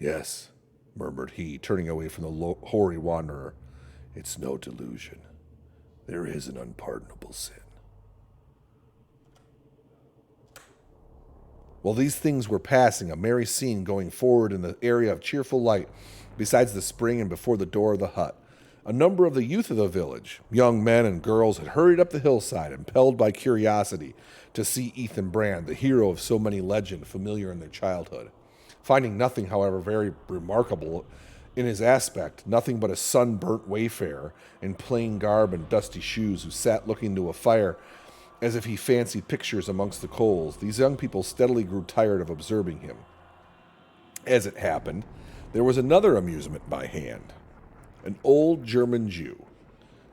"Yes," murmured he, turning away from the hoary wanderer, "it's no delusion. There is an unpardonable sin." While these things were passing, a merry scene going forward in the area of cheerful light, besides the spring and before the door of the hut. A number of the youth of the village, young men and girls, had hurried up the hillside, impelled by curiosity to see Ethan Brand, the hero of so many legends familiar in their childhood. Finding nothing, however, very remarkable in his aspect, nothing but a sunburnt wayfarer in plain garb and dusty shoes, who sat looking into a fire as if he fancied pictures amongst the coals, these young people steadily grew tired of observing him. As it happened, there was another amusement by hand. An old German Jew,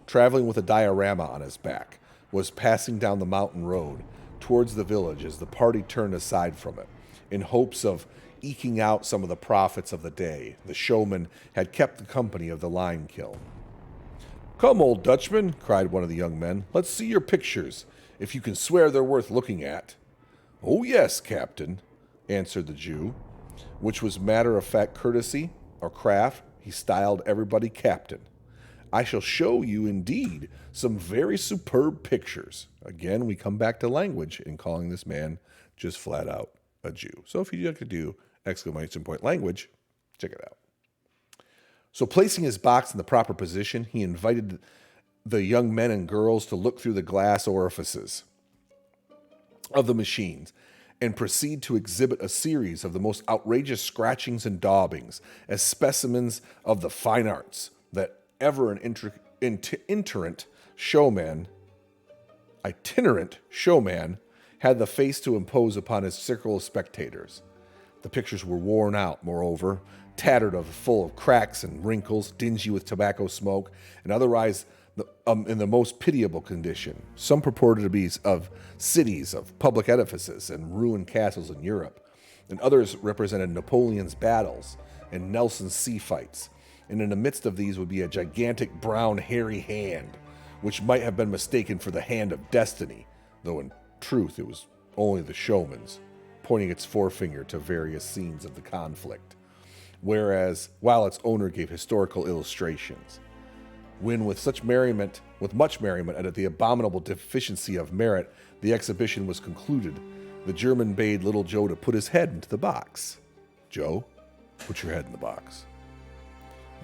traveling with a diorama on his back, was passing down the mountain road towards the village as the party turned aside from it, in hopes of eking out some of the profits of the day. The showman had kept the company of the lime kiln. "Come, old Dutchman," cried one of the young men, "let's see your pictures, if you can swear they're worth looking at." "Oh, yes, Captain," answered the Jew, which was matter-of-fact courtesy or craft. He styled everybody Captain. "I shall show you, indeed, some very superb pictures." Again, we come back to language in calling this man just flat out a Jew. So if you'd like to do exclamation point language, check it out. So placing his box in the proper position, he invited the young men and girls to look through the glass orifices of the machines and proceed to exhibit a series of the most outrageous scratchings and daubings as specimens of the fine arts that ever an itinerant showman had the face to impose upon his circle of spectators. The pictures were worn out, moreover, tattered full of cracks and wrinkles, dingy with tobacco smoke, and otherwise in the most pitiable condition. Some purported to be of cities, of public edifices, and ruined castles in Europe, and others represented Napoleon's battles and Nelson's sea fights. And in the midst of these would be a gigantic brown hairy hand, which might have been mistaken for the hand of destiny, though in truth it was only the showman's, pointing its forefinger to various scenes of the conflict, while its owner gave historical illustrations. When with much merriment at the abominable deficiency of merit, the exhibition was concluded, the German bade little Joe to put his head into the box. "Joe, put your head in the box."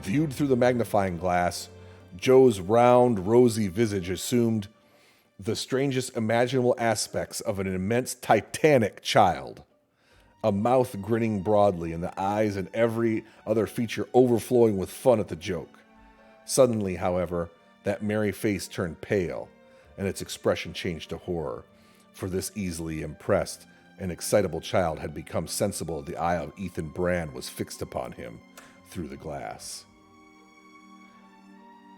Viewed through the magnifying glass, Joe's round, rosy visage assumed the strangest imaginable aspects of an immense Titanic child, a mouth grinning broadly, and the eyes and every other feature overflowing with fun at the joke. Suddenly, however, that merry face turned pale, and its expression changed to horror, for this easily impressed and excitable child had become sensible that the eye of Ethan Brand was fixed upon him through the glass.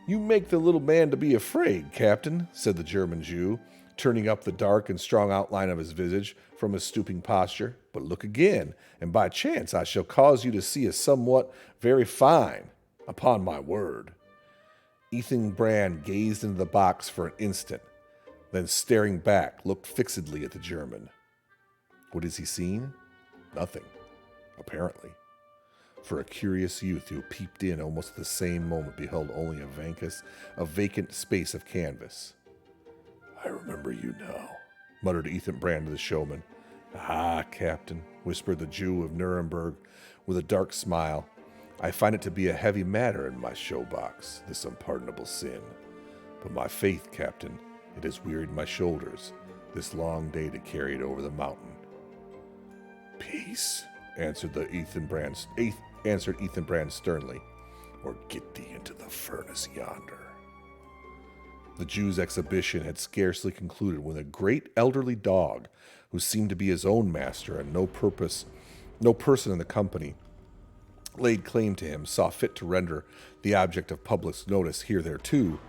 "You make the little man to be afraid, Captain," said the German Jew, turning up the dark and strong outline of his visage from his stooping posture. "But look again, and by chance I shall cause you to see a somewhat very fine, upon my word." Ethan Brand gazed into the box for an instant, then staring back, looked fixedly at the German. What has he seen? Nothing, apparently. For a curious youth who peeped in almost at the same moment beheld only a vacant space of canvas. "I remember you now," muttered Ethan Brand to the showman. Ah, Captain, whispered the Jew of Nuremberg with a dark smile. I find it to be a heavy matter in my showbox, this unpardonable sin. But my faith, Captain, it has wearied my shoulders, this long day to carry it over the mountain. Peace, answered Ethan Brand sternly, or get thee into the furnace yonder. The Jew's exhibition had scarcely concluded when a great elderly dog, who seemed to be his own master and no person in the company, laid claim to him, saw fit to render the object of public notice hitherto.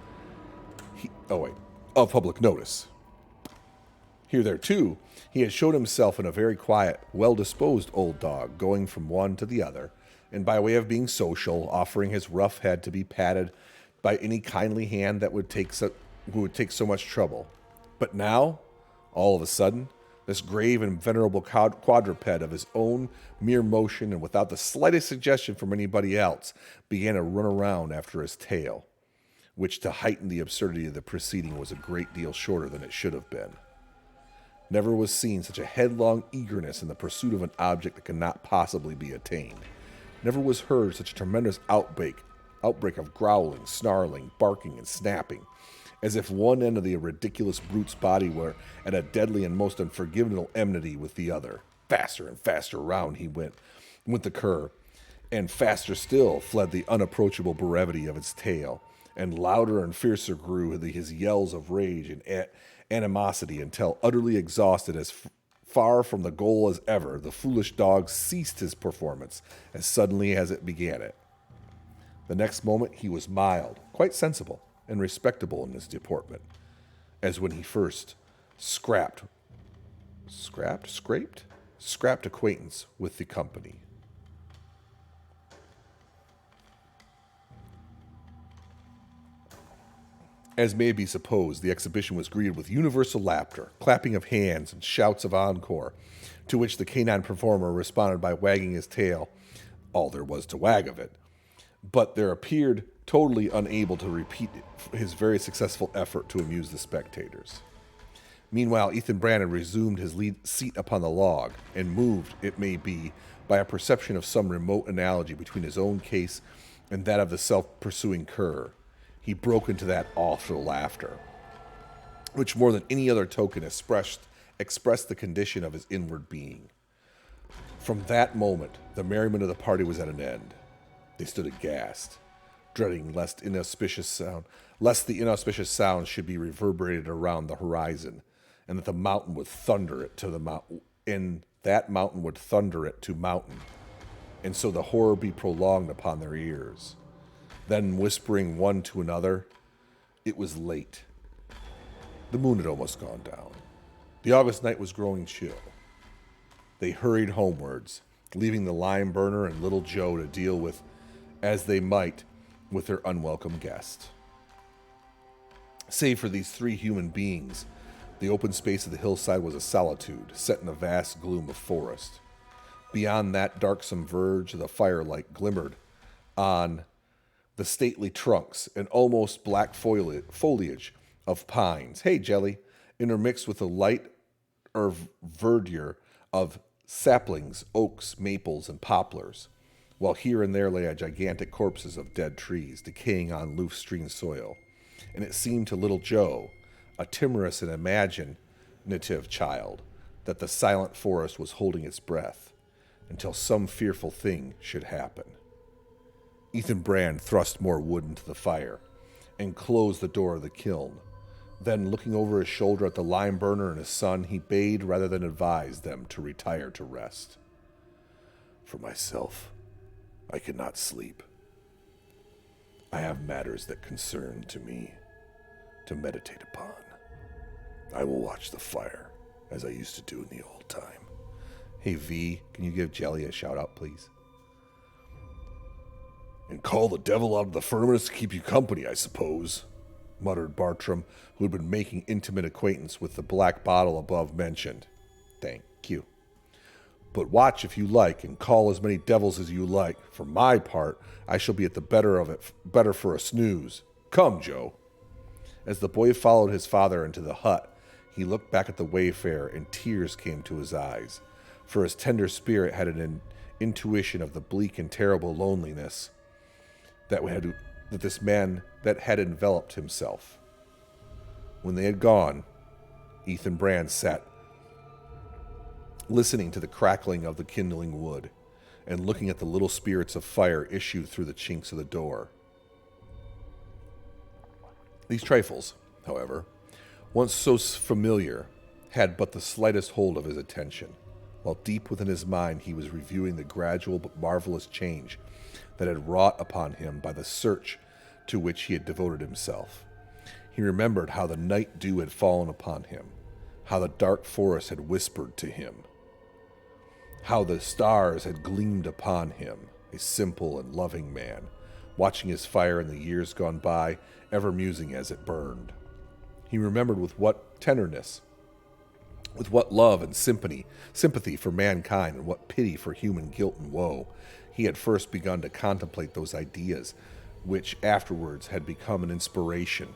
Hitherto, he had showed himself in a very quiet, well-disposed old dog, going from one to the other, and by way of being social, offering his rough head to be patted by any kindly hand that would take so much trouble. But now, all of a sudden, this grave and venerable quadruped of his own mere motion and without the slightest suggestion from anybody else began to run around after his tail, which to heighten the absurdity of the proceeding was a great deal shorter than it should have been. Never was seen such a headlong eagerness in the pursuit of an object that could not possibly be attained. Never was heard such a tremendous outbreak of growling, snarling, barking, and snapping, as if one end of the ridiculous brute's body were at a deadly and most unforgivable enmity with the other. Faster and faster round he went the cur, and faster still fled the unapproachable brevity of its tail, and louder and fiercer grew his yells of rage and animosity until, utterly exhausted, as far from the goal as ever, the foolish dog ceased his performance as suddenly as it began it. The next moment he was mild, quite sensible, and respectable in his deportment, as when he first scraped acquaintance with the company. As may be supposed, the exhibition was greeted with universal laughter, clapping of hands, and shouts of encore, to which the canine performer responded by wagging his tail, all there was to wag of it. But there appeared totally unable to repeat his very successful effort to amuse the spectators. Meanwhile, Ethan Brand had resumed his seat upon the log, and moved, it may be, by a perception of some remote analogy between his own case and that of the self-pursuing cur, he broke into that awful laughter, which more than any other token expressed the condition of his inward being. From that moment, the merriment of the party was at an end. They stood aghast, dreading lest the inauspicious sound should be reverberated around the horizon, and that the mountain would thunder it to mountain, and so the horror be prolonged upon their ears. Then, whispering one to another, it was late. The moon had almost gone down. The August night was growing chill. They hurried homewards, leaving the lime burner and little Joe to deal with, as they might, with their unwelcome guest. Save for these three human beings, the open space of the hillside was a solitude, set in a vast gloom of forest. Beyond that darksome verge, the firelight glimmered on the stately trunks and almost black foliage of pines, hey Jelly, intermixed with the light verdure of saplings, oaks, maples, and poplars, while here and there lay gigantic corpses of dead trees decaying on loose-strewn soil. And it seemed to little Joe, a timorous and imaginative child, that the silent forest was holding its breath until some fearful thing should happen. Ethan Brand thrust more wood into the fire and closed the door of the kiln. Then, looking over his shoulder at the lime burner and his son, he bade rather than advised them to retire to rest. For myself, I cannot sleep. I have matters that concern to me to meditate upon. I will watch the fire, as I used to do in the old time. Hey V, can you give Jelly a shout out, please? And call the devil out of the furnace to keep you company, I suppose, muttered Bartram, who had been making intimate acquaintance with the black bottle above mentioned. Thank you. But watch if you like, and call as many devils as you like. For my part, I shall be at the better for a snooze. Come, Joe. As the boy followed his father into the hut, he looked back at the wayfarer, and tears came to his eyes, for his tender spirit had an intuition of the bleak and terrible loneliness that this man that had enveloped himself. When they had gone, Ethan Brand sat listening to the crackling of the kindling wood and looking at the little spirits of fire issue through the chinks of the door. These trifles, however, once so familiar, had but the slightest hold of his attention, while deep within his mind he was reviewing the gradual but marvelous change that had wrought upon him by the search to which he had devoted himself. He remembered how the night dew had fallen upon him, how the dark forest had whispered to him, how the stars had gleamed upon him, a simple and loving man, watching his fire in the years gone by, ever musing as it burned. He remembered with what tenderness, with what love and sympathy for mankind, and what pity for human guilt and woe, he had first begun to contemplate those ideas which afterwards had become an inspiration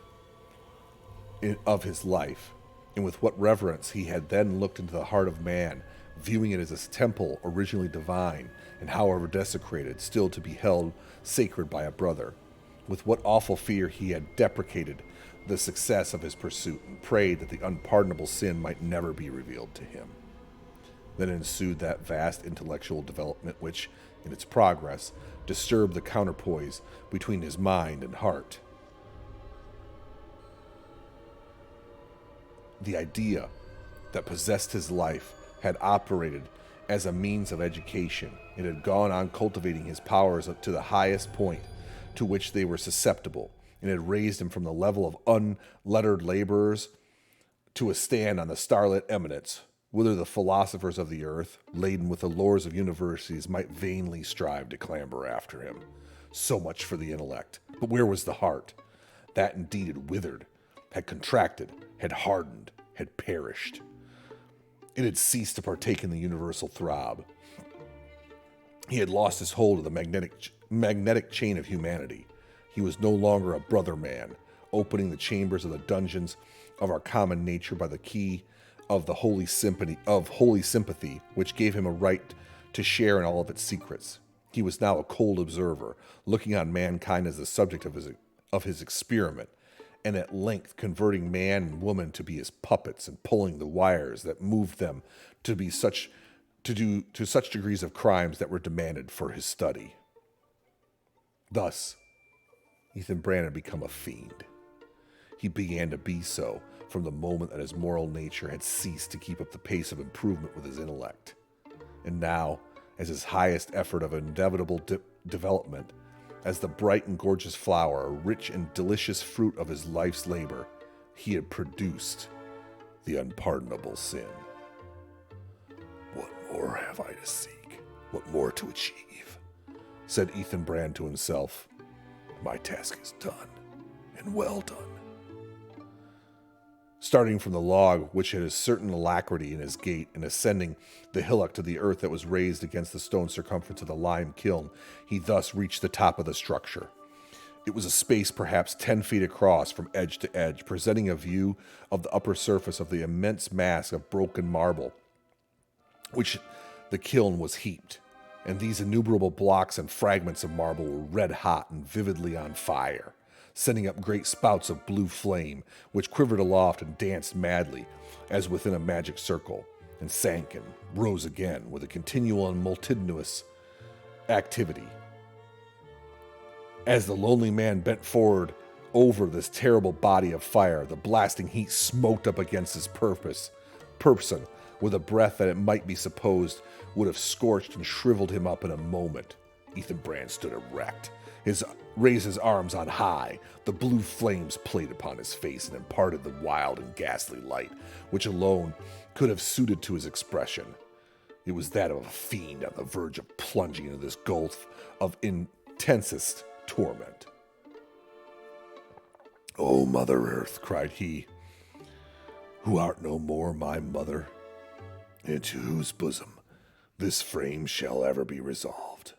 of his life, and with what reverence he had then looked into the heart of man, viewing it as a temple originally divine, and however desecrated, still to be held sacred by a brother. With what awful fear he had deprecated the success of his pursuit, and prayed that the unpardonable sin might never be revealed to him. Then ensued that vast intellectual development which, in its progress, disturbed the counterpoise between his mind and heart. The idea that possessed his life had operated as a means of education. It had gone on cultivating his powers up to the highest point to which they were susceptible, and had raised him from the level of unlettered laborers to a stand on the starlit eminence, whither the philosophers of the earth, laden with the lores of universities, might vainly strive to clamber after him. So much for the intellect. But where was the heart? That indeed had withered, had contracted, had hardened, had perished. It had ceased to partake in the universal throb. He had lost his hold of the magnetic chain of humanity. He was no longer a brother man, opening the chambers of the dungeons of our common nature by the key of the holy sympathy, which gave him a right to share in all of its secrets. He was now a cold observer, looking on mankind as the subject of his experiment, and at length converting man and woman to be his puppets, and pulling the wires that moved them to such degrees of crimes that were demanded for his study. Thus, Ethan Brand had become a fiend. He began to be so from the moment that his moral nature had ceased to keep up the pace of improvement with his intellect. And now, as his highest effort of inevitable development, as the bright and gorgeous flower, a rich and delicious fruit of his life's labor, he had produced the unpardonable sin. What more have I to seek? What more to achieve? Said Ethan Brand to himself. My task is done, and well done. Starting from the log, which had a certain alacrity in his gait, and ascending the hillock to the earth that was raised against the stone circumference of the lime kiln, he thus reached the top of the structure. It was a space perhaps 10 feet across from edge to edge, presenting a view of the upper surface of the immense mass of broken marble, which the kiln was heaped, and these innumerable blocks and fragments of marble were red hot and vividly on fire, sending up great spouts of blue flame, which quivered aloft and danced madly, as within a magic circle, and sank and rose again with a continual and multitudinous activity. As the lonely man bent forward over this terrible body of fire, the blasting heat smote up against his person with a breath that it might be supposed would have scorched and shriveled him up in a moment. Ethan Brand stood erect, raised his arms on high. The blue flames played upon his face and imparted the wild and ghastly light, which alone could have suited to his expression. It was that of a fiend on the verge of plunging into this gulf of intensest torment. "O Mother Earth," cried he, "who art no more my mother, into whose bosom this frame shall ever be resolved.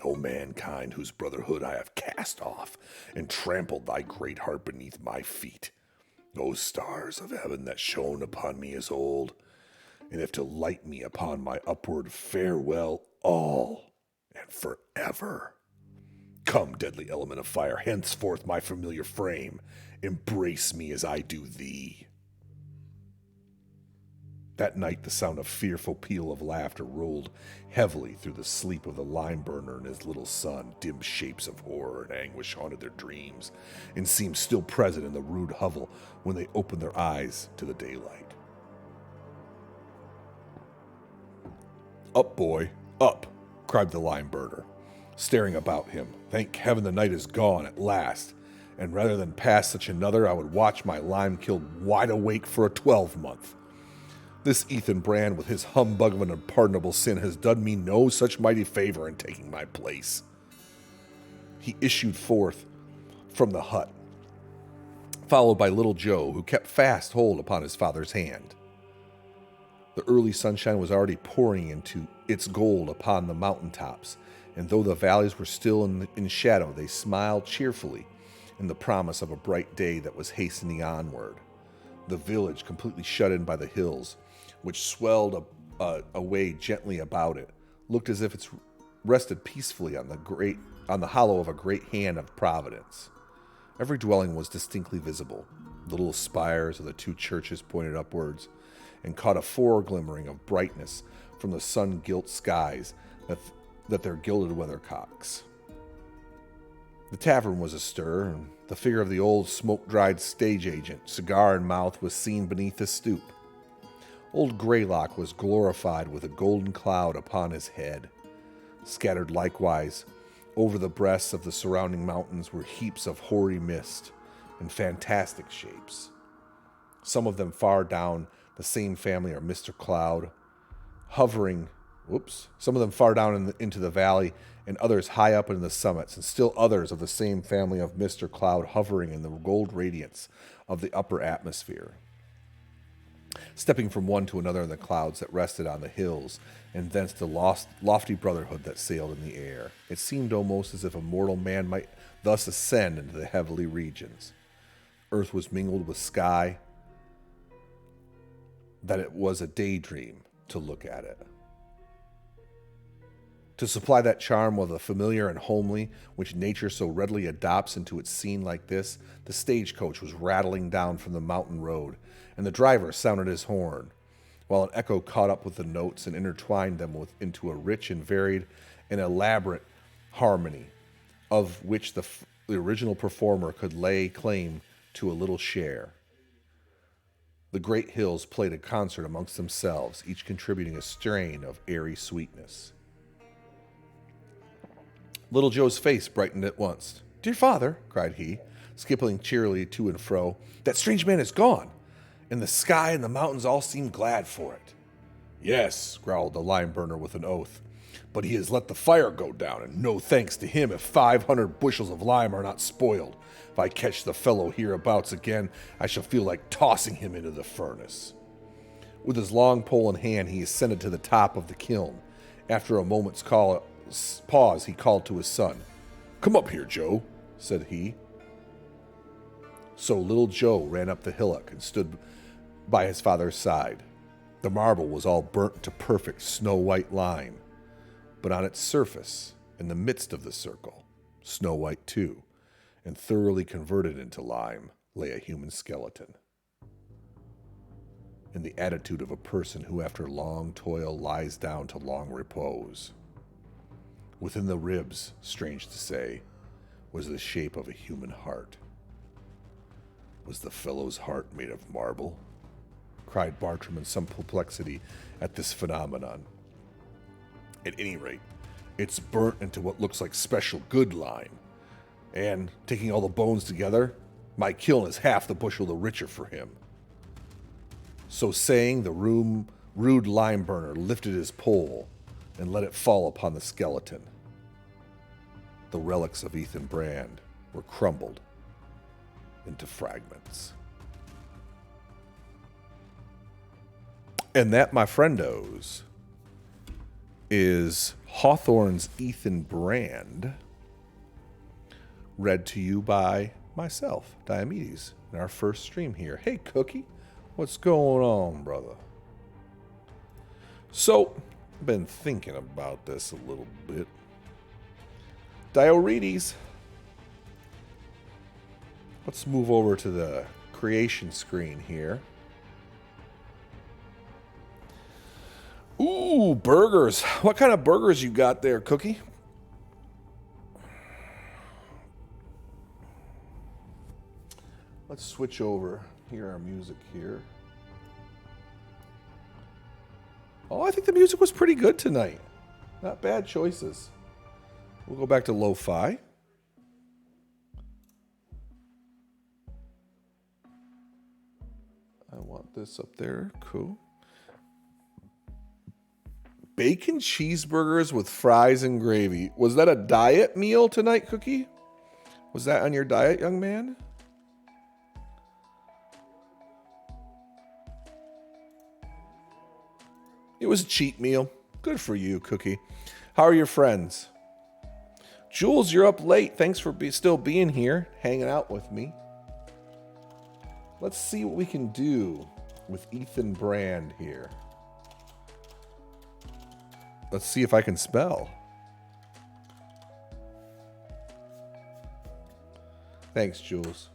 O mankind, whose brotherhood I have cast off, and trampled thy great heart beneath my feet. Those stars of heaven that shone upon me as old, and if to light me upon my upward farewell all and forever. Come, deadly element of fire, henceforth my familiar frame, embrace me as I do thee. That night the sound of fearful peal of laughter rolled heavily through the sleep of the lime burner and his little son. Dim shapes of horror and anguish haunted their dreams and seemed still present in the rude hovel when they opened their eyes to the daylight. Up, boy, up, cried the lime burner, staring about him. Thank heaven the night is gone at last, and rather than pass such another, I would watch my lime killed wide awake for a 12-month. This Ethan Brand, with his humbug of an unpardonable sin, has done me no such mighty favor in taking my place. He issued forth from the hut, followed by little Joe, who kept fast hold upon his father's hand. The early sunshine was already pouring into its gold upon the mountaintops, and though the valleys were still in shadow, they smiled cheerfully in the promise of a bright day that was hastening onward. The village, completely shut in by the hills, which swelled away gently about it, looked as if it rested peacefully on the hollow of a great hand of providence. Every dwelling was distinctly visible. The little spires of the two churches pointed upwards, and caught a foreglimmering of brightness from the sun-gilt skies that their gilded weathercocks. The tavern was astir, and the figure of the old smoke-dried stage agent, cigar in mouth, was seen beneath the stoop. Old Greylock was glorified with a golden cloud upon his head. Scattered likewise over the breasts of the surrounding mountains were heaps of hoary mist in fantastic shapes. Some of them far down the same family are Mr. Cloud, some of them far down into the valley, and others high up in the summits, and still others of the same family of Mr. Cloud hovering in the gold radiance of the upper atmosphere, stepping from one to another in the clouds that rested on the hills, and thence the lofty brotherhood that sailed in the air. It seemed almost as if a mortal man might thus ascend into the heavenly regions. Earth was mingled with sky, that it was a daydream to look at it. To supply that charm of the familiar and homely, which nature so readily adopts into its scene like this, the stagecoach was rattling down from the mountain road, and the driver sounded his horn, while an echo caught up with the notes and intertwined them into a rich and varied and elaborate harmony, of which the original performer could lay claim to a little share. The great hills played a concert amongst themselves, each contributing a strain of airy sweetness. Little Joe's face brightened at once. "Dear father," cried he, skipping cheerily to and fro, "that strange man is gone, and the sky and the mountains all seem glad for it." "Yes," growled the lime burner with an oath, "but he has let the fire go down, and no thanks to him if 500 bushels of lime are not spoiled. If I catch the fellow hereabouts again, I shall feel like tossing him into the furnace." With his long pole in hand, he ascended to the top of the kiln. After a moment's pause, he called to his son. "Come up here, Joe," said he. So little Joe ran up the hillock and stood by his father's side. The marble was all burnt to perfect snow-white lime, but on its surface, in the midst of the circle, snow-white too, and thoroughly converted into lime, lay a human skeleton, in the attitude of a person who after long toil lies down to long repose. Within the ribs, strange to say, was the shape of a human heart. Was the fellow's heart made of marble? Cried Bartram in some perplexity at this phenomenon. At any rate, it's burnt into what looks like special good lime, and, taking all the bones together, my kiln is half the bushel the richer for him. So saying, the rude lime burner lifted his pole and let it fall upon the skeleton. The relics of Ethan Brand were crumbled into fragments. And that, my friendos, is Hawthorne's Ethan Brand, read to you by myself, Diomedes, in our first stream here. Hey, Cookie. What's going on, brother? So, I've been thinking about this a little bit. Diomedes. Let's move over to the creation screen here. Ooh, burgers. What kind of burgers you got there, Cookie? Let's switch over. Hear our music here. Oh, I think the music was pretty good tonight. Not bad choices. We'll go back to lo-fi. I want this up there. Cool. Bacon cheeseburgers with fries and gravy. Was that a diet meal tonight, Cookie? Was that on your diet, young man? It was a cheat meal. Good for you, Cookie. How are your friends? Jules, you're up late. Thanks for still being here, hanging out with me. Let's see what we can do with Ethan Brand here. Let's see if I can spell. Thanks, Jules.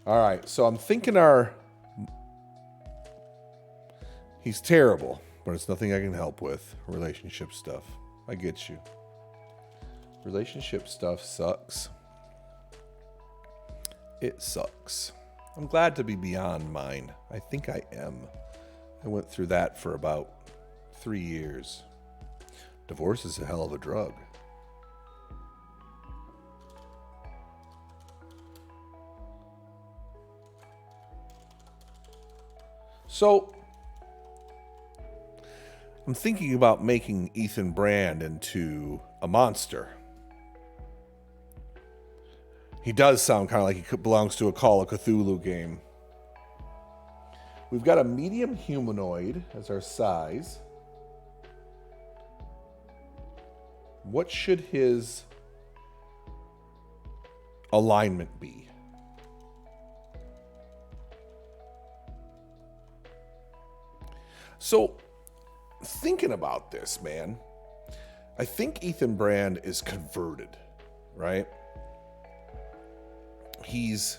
All right, so I'm thinking he's terrible, but it's nothing I can help with. Relationship stuff. I get you. Relationship stuff sucks. It sucks. I'm glad to be beyond mine. I think I am. I went through that for about 3 years. Divorce is a hell of a drug. So, I'm thinking about making Ethan Brand into a monster. He does sound kind of like he belongs to a Call of Cthulhu game. We've got a medium humanoid as our size. What should his alignment be? So, thinking about this, man, I think Ethan Brand is converted, right? He's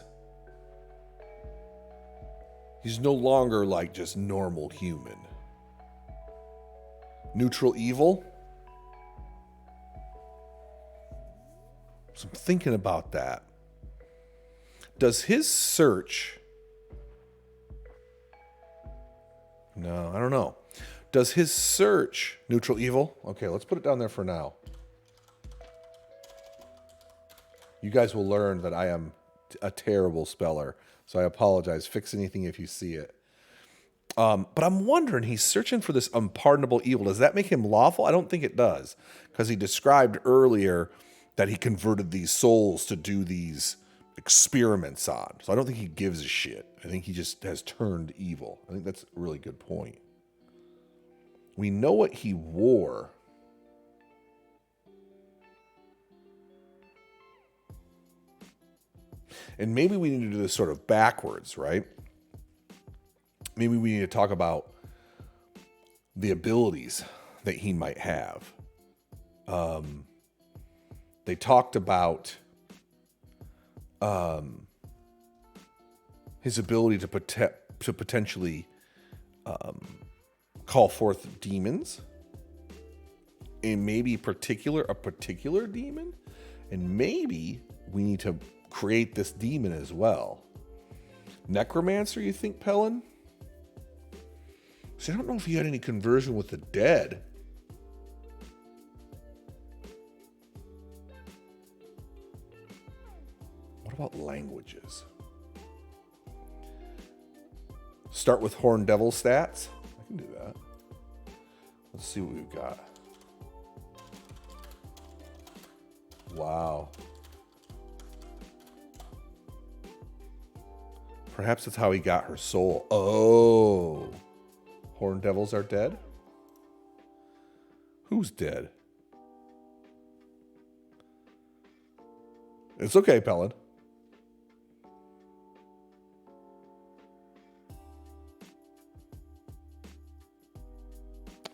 no longer like just normal human. Neutral evil? So I'm thinking about that. Does his search... No, I don't know. Does his search... Neutral evil? Okay, let's put it down there for now. You guys will learn that I am a terrible speller, so I apologize. Fix anything if you see it. But I'm wondering, he's searching for this unpardonable evil. Does that make him lawful? I don't think it does, because he described earlier that he converted these souls to do these experiments on. So I don't think he gives a shit. I think he just has turned evil. I think that's a really good point. We know what he wore. And maybe we need to do this sort of backwards, right? Maybe we need to talk about the abilities that he might have. They talked about his ability to potentially call forth demons, and maybe a particular demon, and maybe we need to create this demon as well. Necromancer, you think, Pellin? See, I don't know if he had any conversion with the dead. What about languages? Start with Horn Devil stats. I can do that. Let's see what we've got. Wow. Perhaps that's how he got her soul. Oh. Horn Devils are dead? Who's dead? It's okay, Pelin.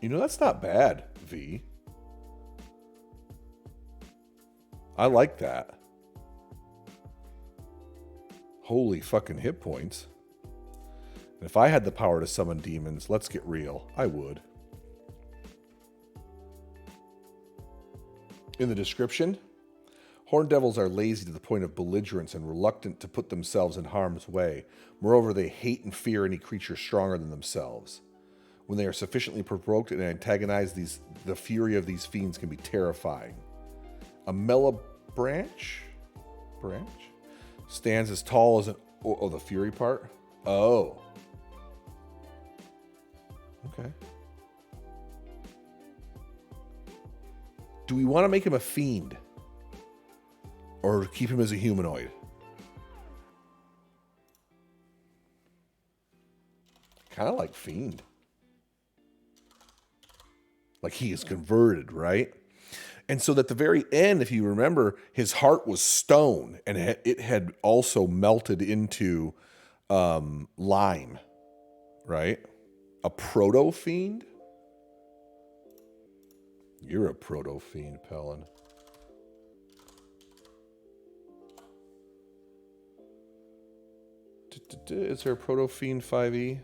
You know, that's not bad, V. I like that. Holy fucking hit points. And if I had the power to summon demons, let's get real, I would. In the description, horned devils are lazy to the point of belligerence and reluctant to put themselves in harm's way. Moreover, they hate and fear any creature stronger than themselves. When they are sufficiently provoked and antagonized, the fury of these fiends can be terrifying. A mela branch stands as tall as an... Oh, the fury part? Oh. Okay. Do we want to make him a fiend? Or keep him as a humanoid? Kind of like fiend. Like he is converted, right? And so at the very end, if you remember, his heart was stone, and it had also melted into lime, right? A proto-fiend? You're a proto-fiend, Pelin. Is there a proto-fiend 5e?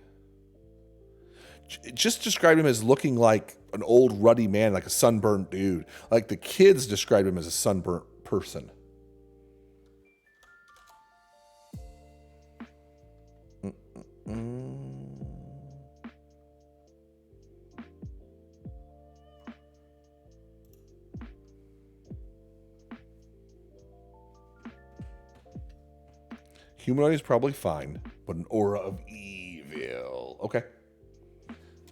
Just describe him as looking like an old ruddy man, like a sunburnt dude. Like the kids described him as a sunburnt person. Humanoid is probably fine, but an aura of evil. Okay.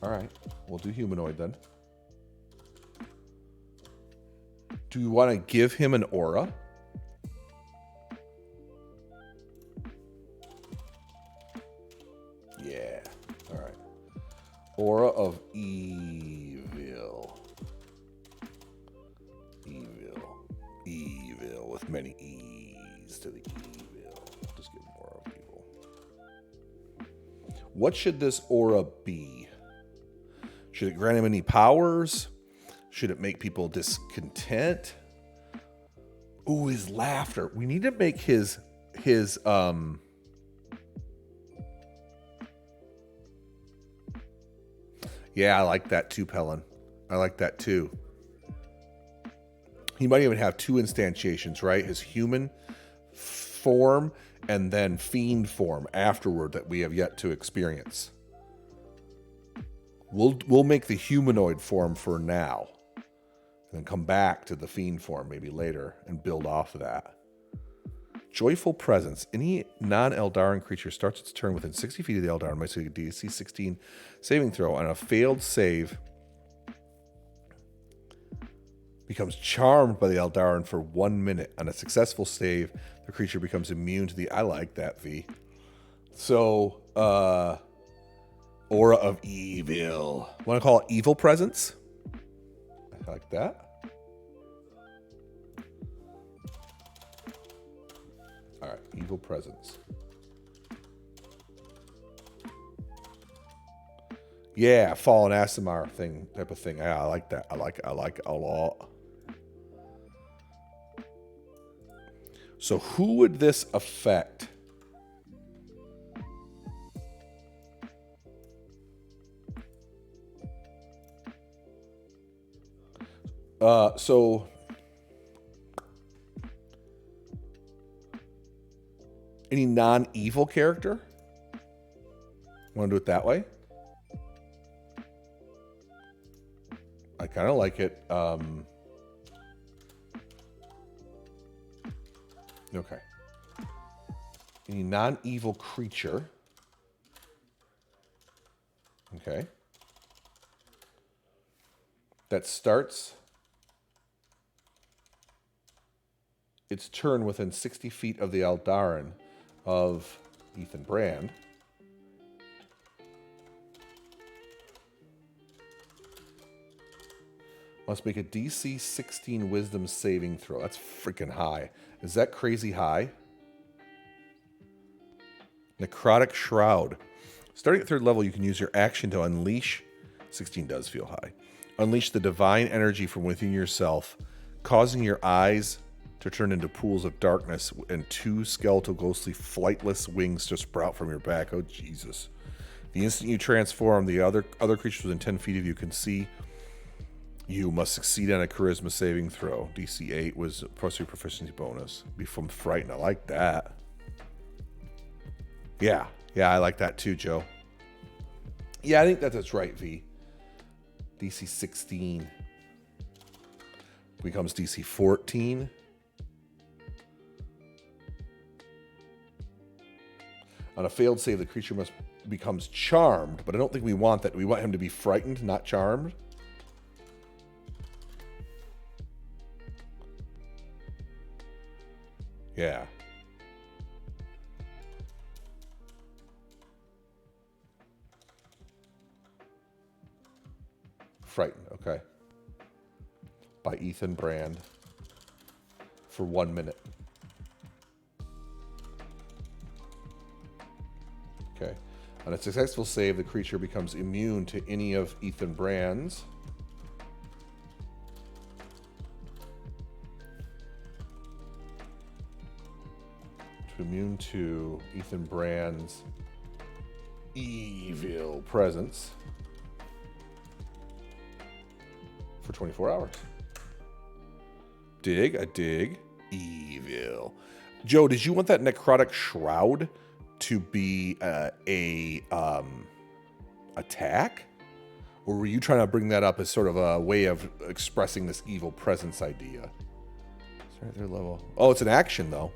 All right. We'll do humanoid then. Do we want to give him an aura? Yeah. All right. Aura of evil. Evil with many E's to the evil. Just give him aura of evil. What should this aura be? Should it grant him any powers? Should it make people discontent? Ooh, his laughter. We need to make his Yeah, I like that too, Pelin. I like that too. He might even have two instantiations, right? His human form and then fiend form afterward that we have yet to experience. We'll make the humanoid form for now, and then come back to the fiend form maybe later and build off of that. Joyful presence. Any non-Eldarin creature starts its turn within 60 feet of the Eldarin by making a DC 16 saving throw. On a failed save, becomes charmed by the Eldarin for 1 minute. On a successful save, the creature becomes immune to the... I like that, V. So, aura of evil. Want to call it evil presence? I like that. All right, evil presence. Yeah, fallen Asimar thing, type of thing. Yeah, I like that. I like it a lot. So who would this affect? So any non-evil character? Want to do it that way? I kind of like it. Okay. Any non-evil creature. Okay. That starts its turn within 60 feet of the Eldarin of Ethan Brand. Want Must make a DC 16 Wisdom saving throw. That's freaking high. Is that crazy high? Necrotic Shroud. Starting at 3rd level, you can use your action to unleash. 16 does feel high. Unleash the divine energy from within yourself, causing your eyes to turn into pools of darkness and 2 skeletal, ghostly, flightless wings to sprout from your back. Oh, Jesus. The instant you transform, the other creatures within 10 feet of you can see. You must succeed on a charisma saving throw. DC 8 was plus your proficiency bonus. Be from frightened. I like that. Yeah, I like that too, Joe. Yeah, I think that's right, V. DC 16 becomes DC 14. On a failed save, the creature becomes charmed, but I don't think we want that. We want him to be frightened, not charmed. Yeah. Frightened, okay. By Ethan Brand for 1 minute. Okay. On a successful save, the creature becomes immune to any of Ethan Brand's evil presence for 24 hours. Dig, evil. Joe, did you want that necrotic shroud to be a attack? Or were you trying to bring that up as sort of a way of expressing this evil presence idea? It's right there level. Oh, it's an action though.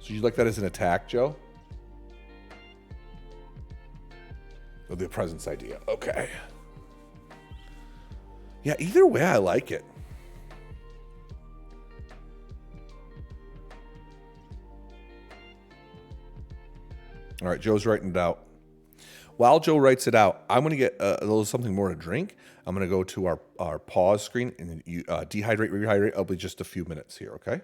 So you like that as an attack, Joe? Oh, the presence idea. Okay. Yeah, either way, I like it. All right, Joe's writing it out. While Joe writes it out, I'm going to get a little something more to drink. I'm going to go to our pause screen and you dehydrate, rehydrate. I'll be just a few minutes here, okay?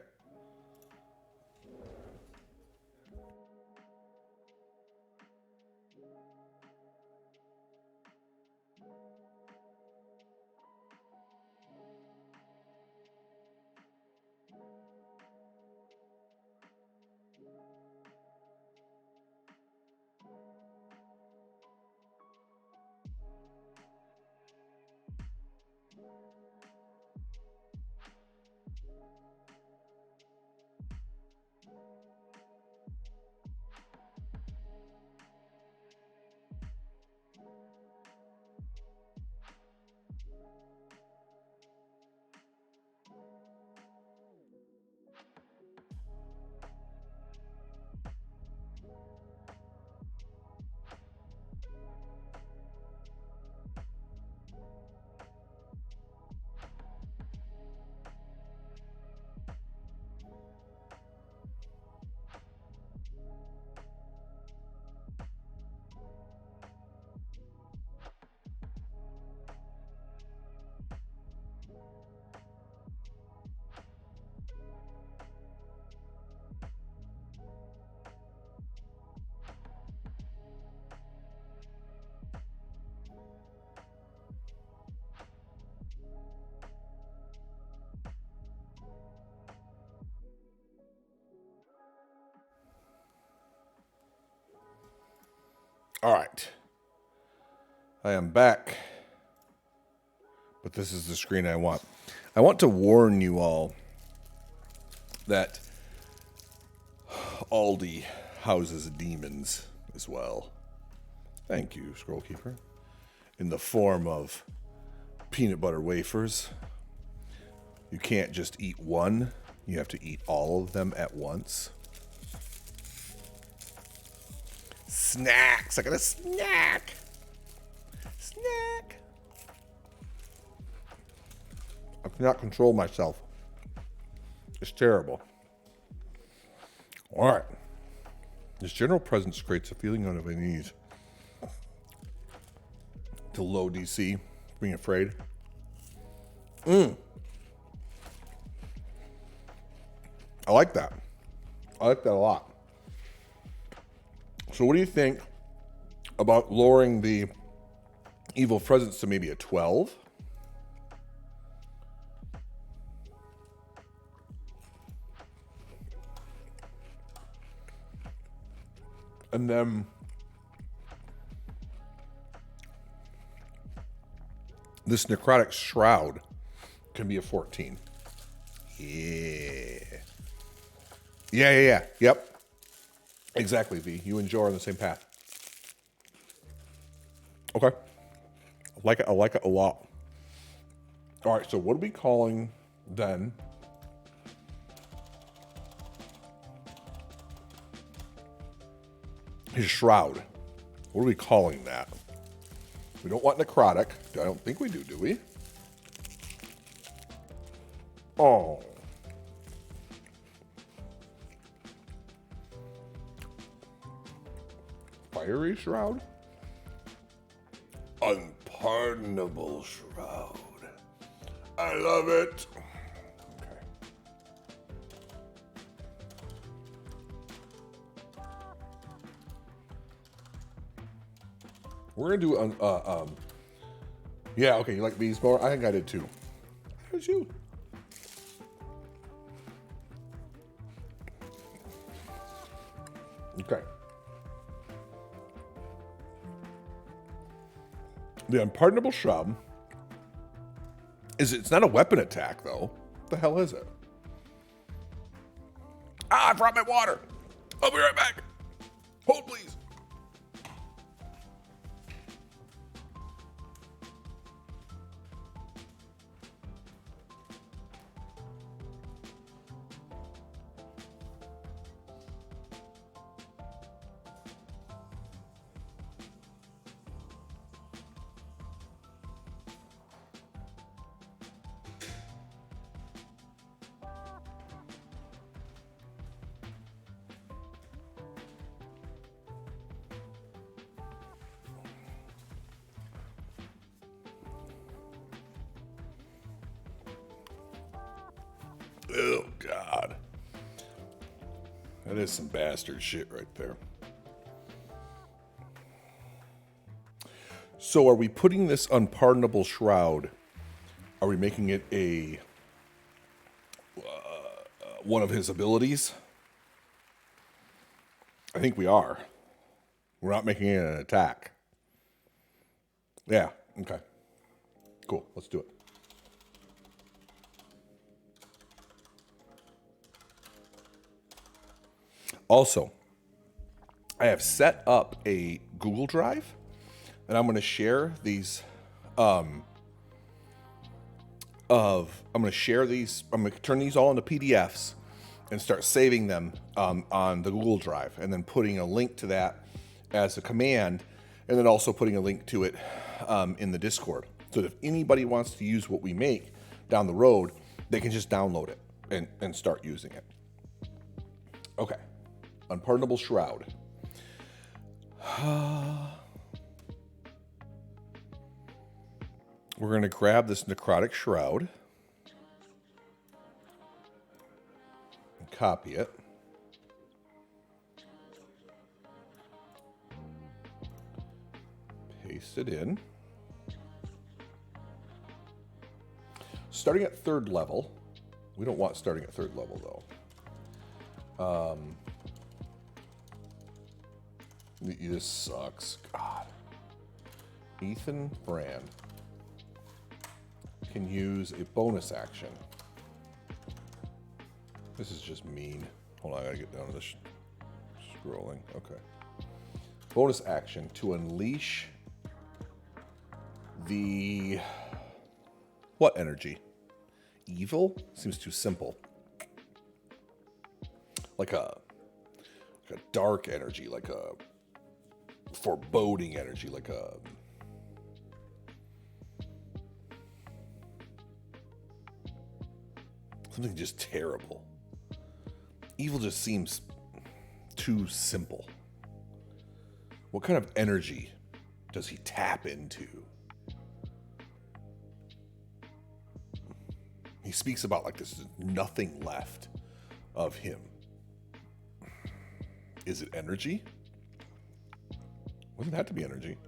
All right. I am back. But this is the screen I want. I want to warn you all that Aldi houses demons as well. Thank you, Scroll Keeper. In the form of peanut butter wafers. You can't just eat one. You have to eat all of them at once. Snacks. I got a snack. Snack. I cannot control myself. It's terrible. All right. This general presence creates a feeling of unease. To low DC, being afraid. I like that. I like that a lot. So what do you think about lowering the evil presence to maybe a 12? And then this necrotic shroud can be a 14. Yeah. Yeah. Yep. Exactly, V. You and Joe are on the same path. Okay. I like it a lot. All right, so what are we calling then? His shroud. What are we calling that? We don't want necrotic. I don't think we do we? Oh. Fiery shroud? Unpardonable shroud. I love it. Okay. We're gonna do yeah, okay, you like these more? I think I did too. How did you? Okay. The unpardonable shroud it's not a weapon attack though. What the hell is it? Ah, I brought my water. I'll be right back. Hold please. Oh, God. That is some bastard shit right there. So are we putting this unpardonable shroud, are we making it a one of his abilities? I think we are. We're not making it an attack. Yeah, okay. Cool, let's do it. Also, I have set up a Google Drive, and I'm going to share these. I'm going to share these. I'm going to turn these all into PDFs and start saving them on the Google Drive, and then putting a link to that as a command, and then also putting a link to it in the Discord, so that if anybody wants to use what we make down the road, they can just download it and start using it. Okay. Unpardonable Shroud. We're going to grab this necrotic shroud and copy it. Paste it in. Starting at 3rd level. We don't want starting at 3rd level though. This sucks. God. Ethan Brand can use a bonus action. This is just mean. Hold on, I gotta get down to this scrolling. Okay. Bonus action to unleash the... What energy? Evil? Seems too simple. Like a dark energy, like a foreboding energy, like a... Something just terrible. Evil just seems too simple. What kind of energy does he tap into? He speaks about like there's nothing left of him. Is it energy? Wouldn't have to be energy.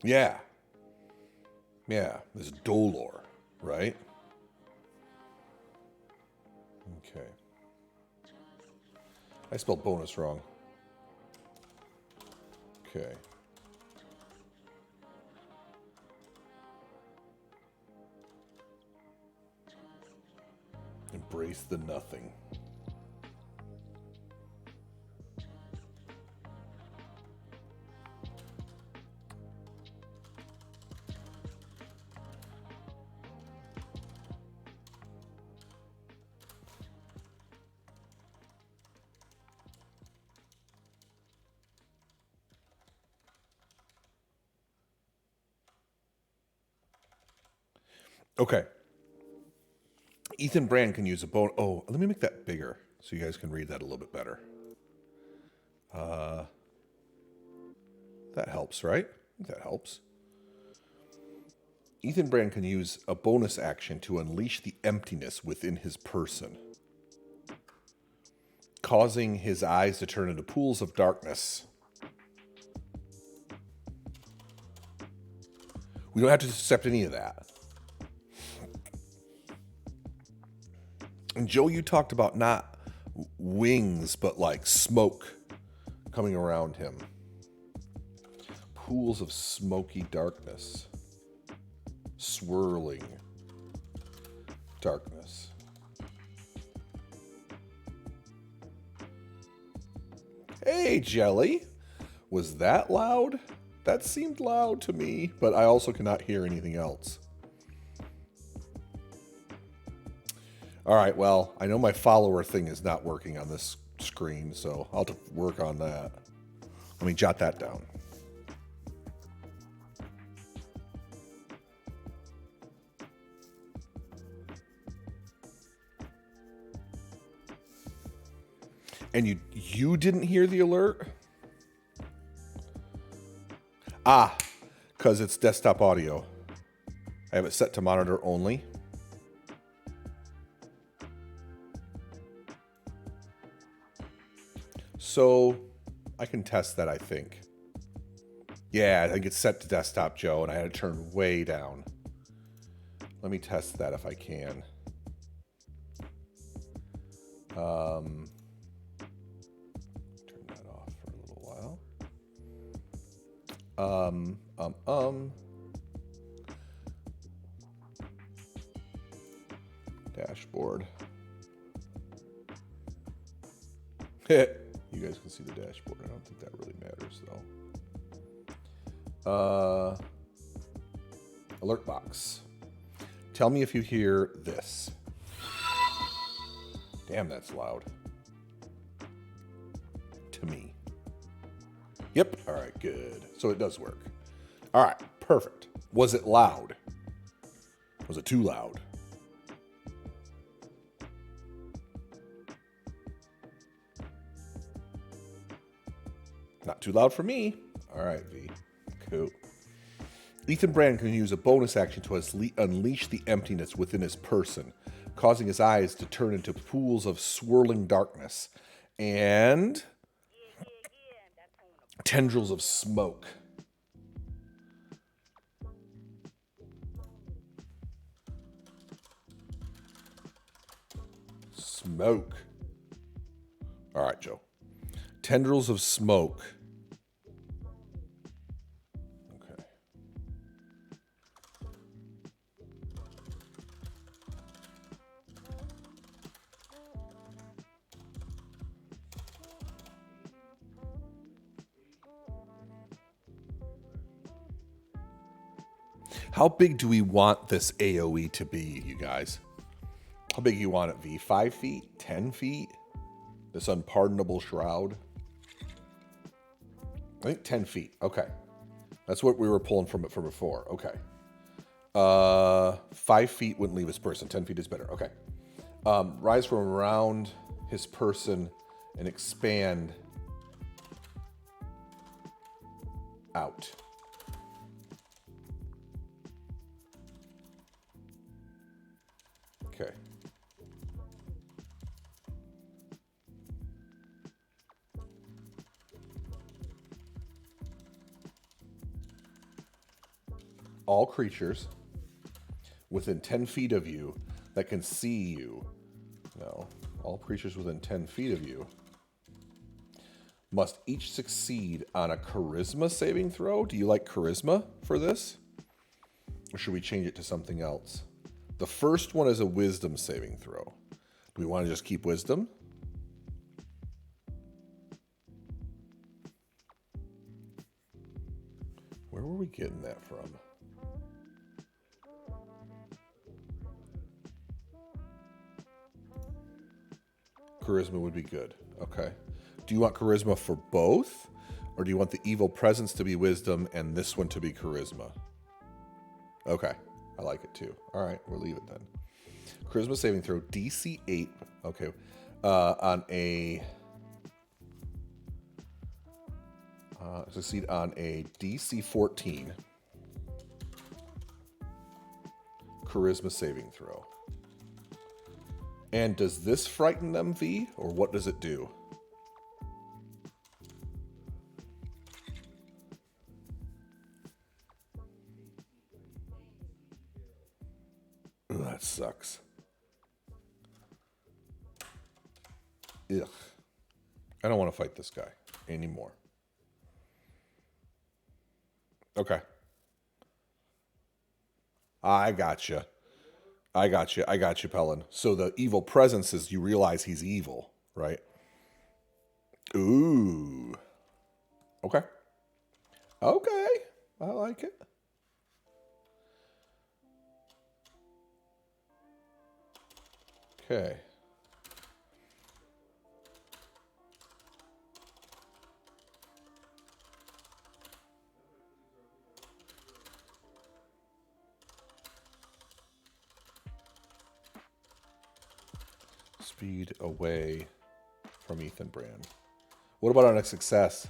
Yeah. Yeah, there's dolor, right? Okay. I spelled bonus wrong. Okay. Embrace the nothing. Okay. Ethan Brand can use a bone. Oh, let me make that bigger so you guys can read that a little bit better. That helps, right? I think that helps. Ethan Brand can use a bonus action to unleash the emptiness within his person, causing his eyes to turn into pools of darkness. We don't have to accept any of that. And Joe, you talked about not wings, but like smoke coming around him. Pools of smoky darkness. Swirling darkness. Hey, Jelly. Was that loud? That seemed loud to me, but I also cannot hear anything else. All right, well, I know my follower thing is not working on this screen, so I'll have to work on that. Let me jot that down. And you didn't hear the alert? Ah, because it's desktop audio. I have it set to monitor only. So I can test that, I think. Yeah, I think it's set to desktop, Joe, and I had to turn way down. Let me test that if I can. Turn that off for a little while. Dashboard. You guys can see the dashboard. I don't think that really matters, though. Alert box. Tell me if you hear this. Damn, that's loud. To me. Yep. All right, good. So it does work. All right, perfect. Was it loud? Was it too loud? Not too loud for me. All right, V. Cool. Ethan Brand can use a bonus action to unleash the emptiness within his person, causing his eyes to turn into pools of swirling darkness and tendrils of smoke. Smoke. All right, Joe. Tendrils of smoke. Okay. How big do we want this AoE to be, you guys? How big do you want it, V? 5 feet? 10 feet? This unpardonable shroud? I think 10 feet. Okay. That's what we were pulling from it from before. Okay. 5 feet wouldn't leave his person. 10 feet is better. Okay. Rise from around his person and expand out. Okay. All creatures within 10 feet of you that can see you. No. All creatures within 10 feet of you must each succeed on a charisma saving throw. Do you like charisma for this? Or should we change it to something else? The first one is a wisdom saving throw. Do we want to just keep wisdom? Where were we getting that from? Charisma would be good. Okay. Do you want charisma for both? Or do you want the evil presence to be wisdom and this one to be charisma? Okay. I like it too. All right. We'll leave it then. Charisma saving throw. DC 8. Okay. On a... succeed on a DC 14. Charisma saving throw. And does this frighten them, V? Or what does it do? Ooh, that sucks. Ugh. I don't want to fight this guy anymore. Okay. I gotcha. I got you, Pellin. So the evil presence is you realize he's evil, right? Ooh. Okay. Okay. I like it. Okay. Speed away from Ethan Brand. What about on a success?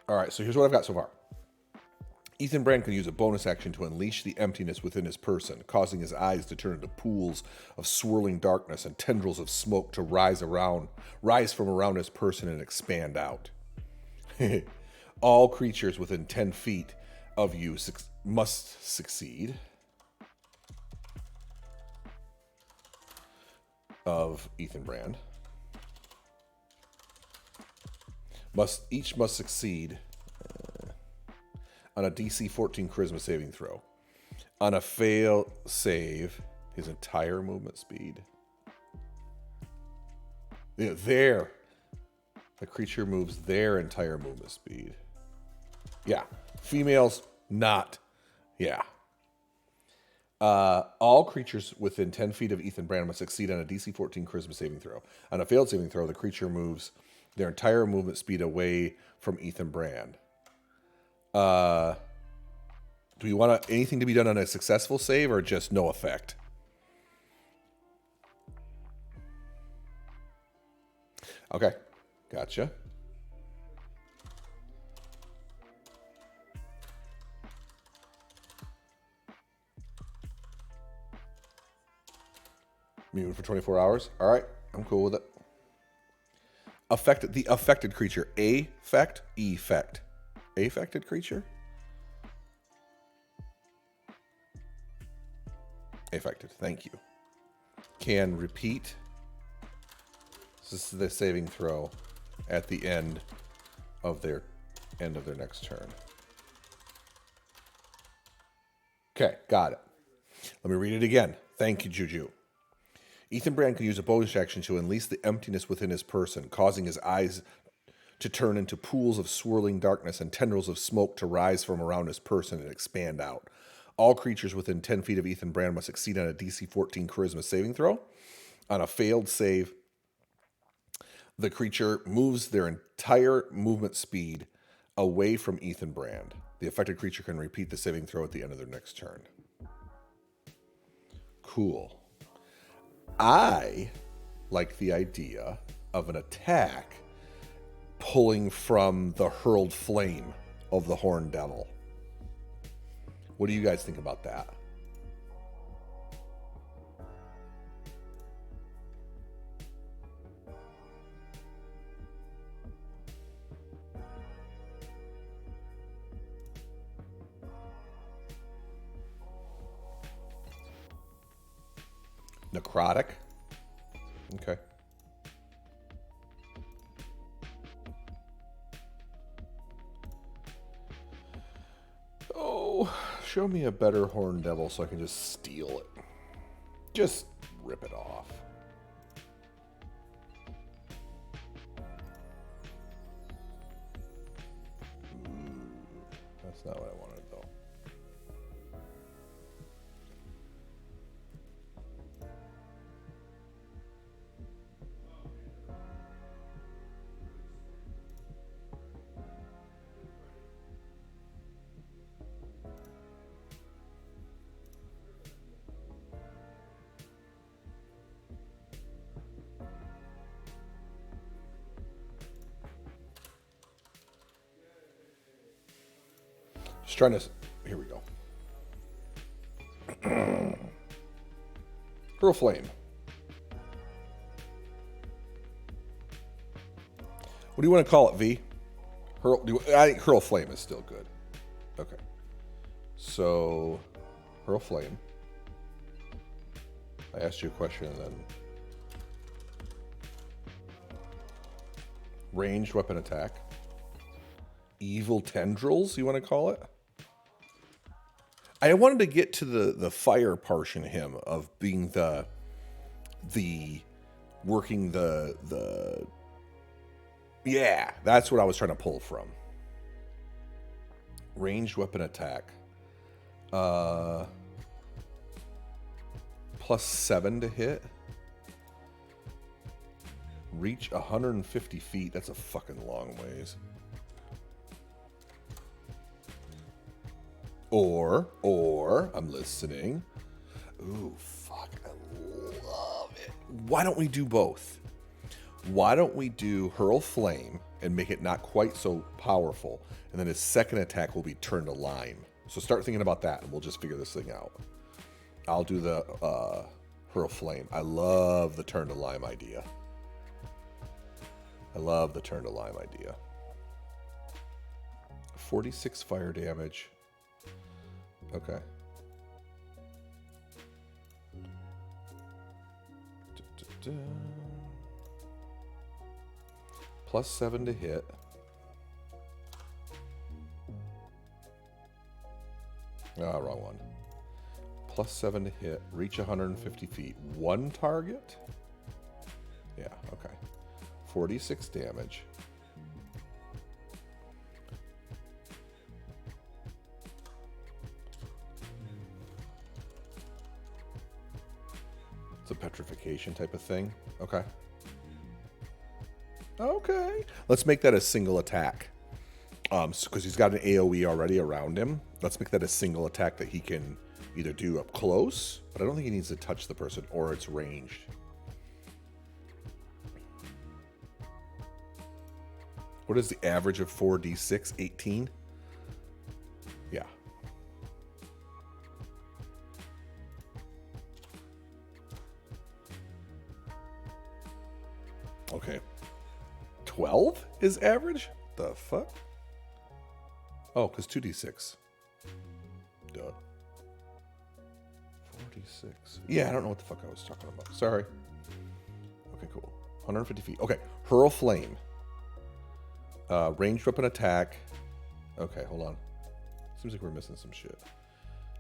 All right, so here's what I've got so far. Ethan Brand can use a bonus action to unleash the emptiness within his person, causing his eyes to turn into pools of swirling darkness and tendrils of smoke to rise from around his person and expand out. All creatures within 10 feet of you must succeed. Of Ethan Brand. Each must succeed on a DC 14 charisma saving throw. On a fail save, his entire movement speed. Yeah, there. The creature moves their entire movement speed. Yeah. Females, not. Yeah. All creatures within 10 feet of Ethan Brand must succeed on a DC 14 charisma saving throw. On a failed saving throw, the creature moves their entire movement speed away from Ethan Brand. Do we want anything to be done on a successful save or just no effect? Okay, gotcha. Immune for 24 hours. All right, I'm cool with it. The affected creature. Affect, effect. Affected creature? Affected, thank you. Can repeat. This is the saving throw at the end of their next turn. Okay, got it. Let me read it again. Thank you, Juju. Ethan Brand can use a bonus action to unleash the emptiness within his person, causing his eyes to turn into pools of swirling darkness and tendrils of smoke to rise from around his person and expand out. All creatures within 10 feet of Ethan Brand must succeed on a DC 14 charisma saving throw. On a failed save, the creature moves their entire movement speed away from Ethan Brand. The affected creature can repeat the saving throw at the end of their next turn. Cool. I like the idea of an attack pulling from the hurled flame of the Horned Devil. What do you guys think about that? Necrotic. Okay. Oh, show me a better horned devil so I can just steal it. Just rip it off. That's not what I wanted, though. Just trying to... Here we go. Hurl Flame. What do you want to call it, V? I think Hurl Flame is still good. Okay. So, Hurl Flame. I asked you a question and then... Ranged weapon attack. Evil Tendrils, you want to call it? I wanted to get to the fire portion of him, of being the working the yeah, that's what I was trying to pull from. Ranged weapon attack. +7 to hit. Reach 150 feet. That's a fucking long ways. Or, I'm listening. Ooh, fuck, I love it. Why don't we do both? Why don't we do Hurl Flame and make it not quite so powerful, and then his second attack will be Turn to Lime. So start thinking about that, and we'll just figure this thing out. I'll do the Hurl Flame. I love the Turn to Lime idea. 46 fire damage. Okay. +7 to hit. Wrong one. +7 to hit. Reach 150 feet. One target? Yeah, okay. 46 damage. It's a petrification type of thing. Okay. Okay. Let's make that a single attack. Because he's got an AoE already around him. Let's make that a single attack that he can either do up close, but I don't think he needs to touch the person, or it's ranged. What is the average of 4d6? 18? Yeah. Okay. 12 is average? The fuck? Oh, because 2d6. Duh. 46. Yeah, I don't know what the fuck I was talking about. Sorry. Okay, cool. 150 feet. Okay. Hurl Flame. Ranged weapon attack. Okay, hold on. Seems like we're missing some shit.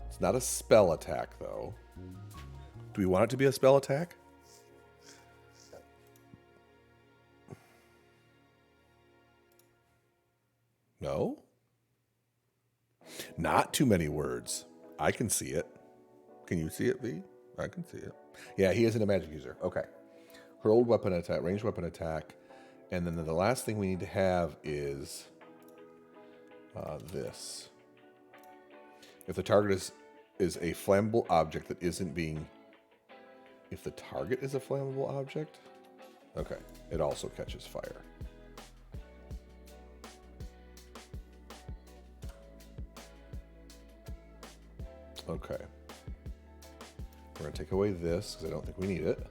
It's not a spell attack, though. Do we want it to be a spell attack? No? Not too many words. I can see it. Can you see it, V? I can see it. Yeah, he isn't a magic user. Okay. Hurled weapon attack, ranged weapon attack. And then the last thing we need to have is this. If the target is a flammable object that isn't being... If the target is a flammable object? Okay. It also catches fire. Okay. We're going to take away this because I don't think we need it.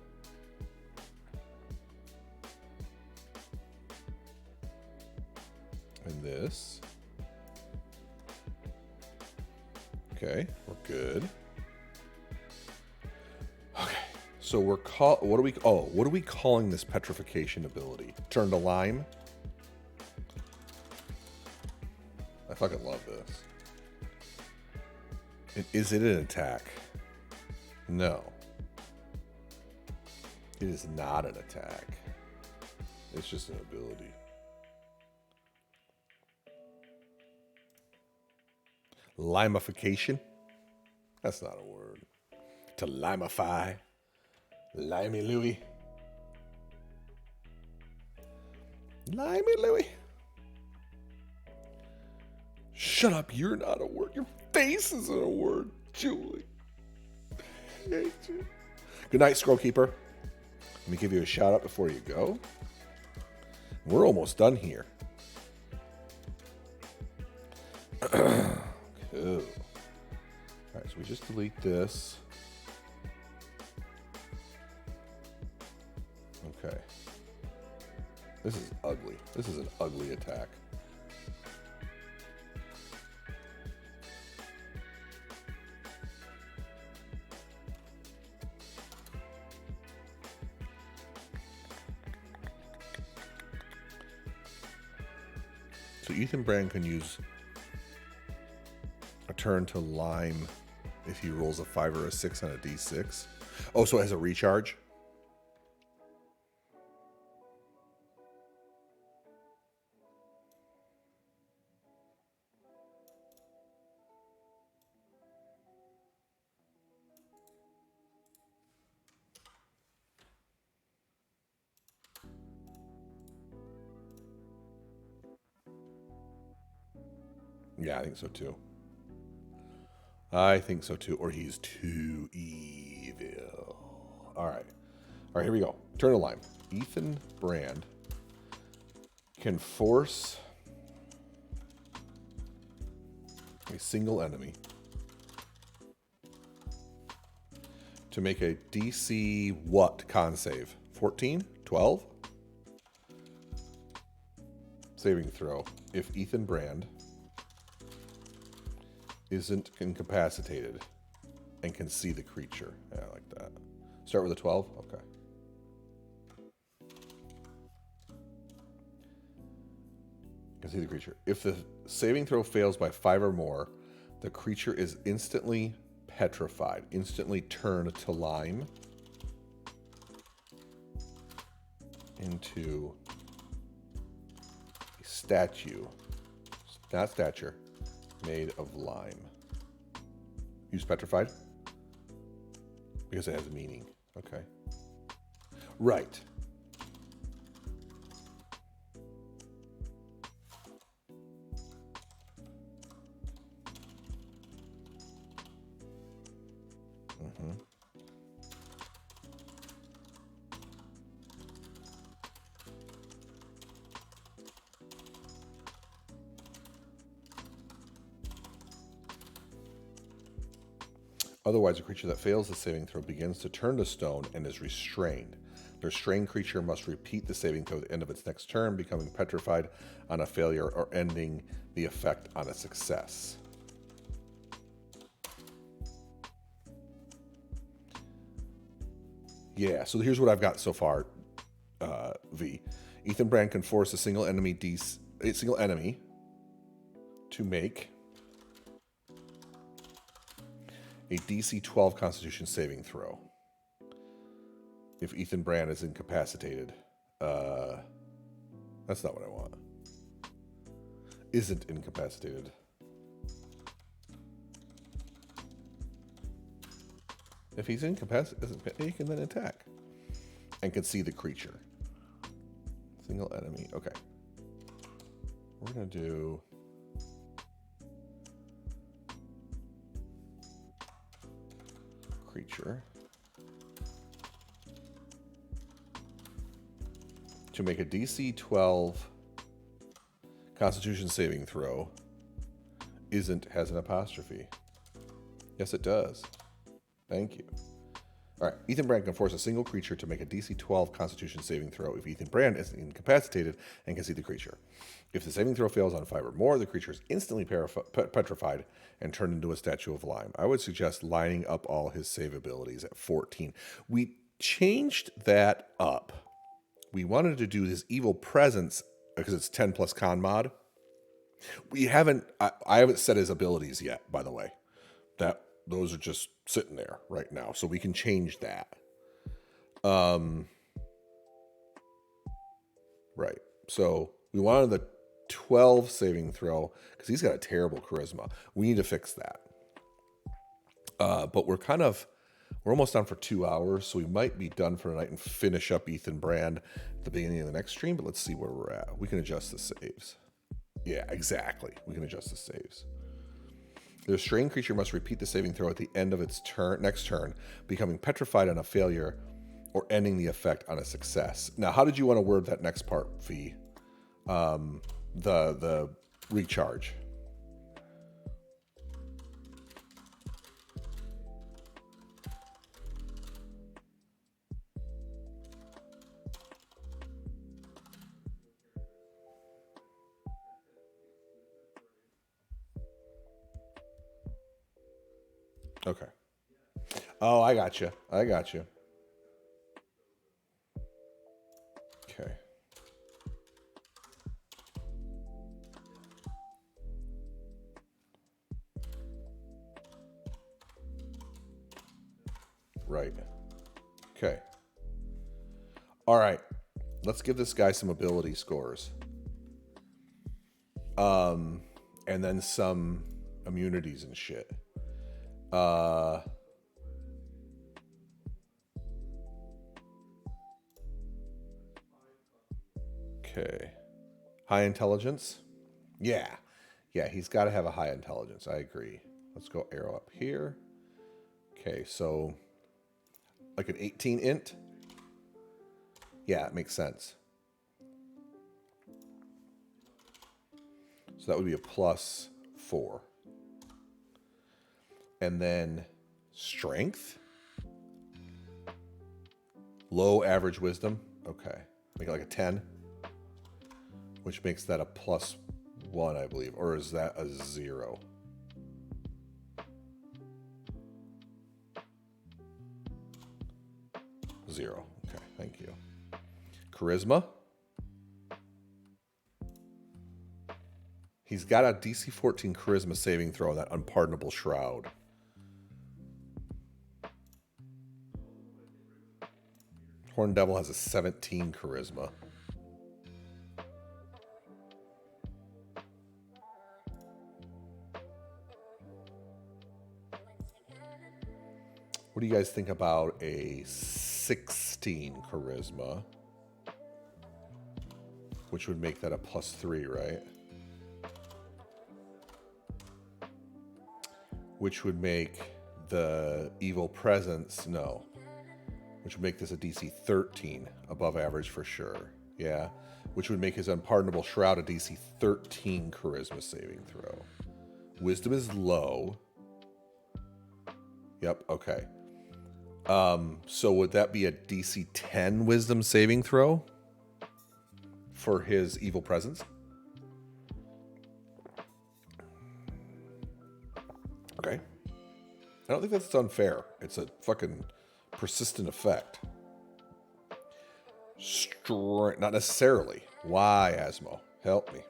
And this. Okay, we're good. Okay, so what are we calling this petrification ability? Turn to lime? I fucking love this. Is it an attack? No. It is not an attack. It's just an ability. Limification? That's not a word. To limify. Limey Louie. Limey Louie. Shut up, you're not a word. Your face isn't a word, Julie. I hate you. Good night, Scroll Keeper. Let me give you a shout out before you go. We're almost done here. Cool. Alright, so we just delete this. Okay. This is ugly. This is an ugly attack. So Ethan Brand can use a turn to lime if he rolls a 5 or a 6 on a d6. Oh, so it has a recharge? Yeah, I think so too. I think so too. Or he's too evil. All right. All right, here we go. Turn to lime. Ethan Brand can force a single enemy to make a DC what con save? 14? 12? Saving throw. If Ethan Brand isn't incapacitated and can see the creature. Yeah, I like that. Start with a 12? Okay. Can see the creature. If the saving throw fails by 5 or more, the creature is instantly petrified, instantly turned to lime into a statue, not stature, made of lime. Use petrified? Because it has meaning. Okay. Right. Mm-hmm. Otherwise, a creature that fails the saving throw begins to turn to stone and is restrained. The restrained creature must repeat the saving throw at the end of its next turn, becoming petrified on a failure or ending the effect on a success. Yeah, so here's what I've got so far, V. Ethan Brand can force a single enemy to make a DC 12 Constitution saving throw. If Ethan Brand is incapacitated. That's not what I want. Isn't incapacitated. If he's incapacitated, he can then attack. And can see the creature. Single enemy. Okay. We're going to do... creature. To make a DC 12 Constitution saving throw has an apostrophe. Yes, it does. Thank you. All right. Ethan Brand can force a single creature to make a DC 12 Constitution saving throw if Ethan Brand is incapacitated and can see the creature. If the saving throw fails on 5 or more, the creature is instantly petrified and turned into a statue of lime. I would suggest lining up all his save abilities at 14. We changed that up. We wanted to do his evil presence because it's 10 plus con mod. We haven't. I haven't set his abilities yet. By the way, those are just sitting there right now, so we can change that. Right. So we wanted the 12 saving throw because he's got a terrible charisma. We need to fix that. But we're almost done for 2 hours, so we might be done for tonight and finish up Ethan Brand at the beginning of the next stream. But let's see where we're at. We can adjust the saves. Yeah, exactly. We can adjust the saves. The restrained creature must repeat the saving throw at the end of its next turn, becoming petrified on a failure or ending the effect on a success. Now, how did you want to word that next part, V? The recharge. Okay. Oh, I got you. Okay. Right. Okay. All right. Let's give this guy some ability scores. And then some immunities and shit. Okay. High intelligence? Yeah. Yeah, he's got to have a high intelligence. I agree. Let's go arrow up here. Okay, so like an 18 int? Yeah, it makes sense. So that would be a +4. And then strength? Low average wisdom? Okay. Make it like a 10. Which makes that a +1, I believe. Or is that a 0? Zero. Okay, thank you. Charisma? He's got a DC 14 charisma saving throw in that unpardonable shroud. Horn Devil has a 17 charisma. What do you guys think about a 16 charisma? Which would make that a +3, right? Which would make the evil presence, no. Which would make this a DC 13, above average for sure. Yeah. Which would make his unpardonable shroud a DC 13 charisma saving throw. Wisdom is low. Yep, okay. So would that be a DC 10 wisdom saving throw for his evil presence? Okay. I don't think that's unfair. It's a fucking persistent effect. Not necessarily. Why, Asmo? Help me.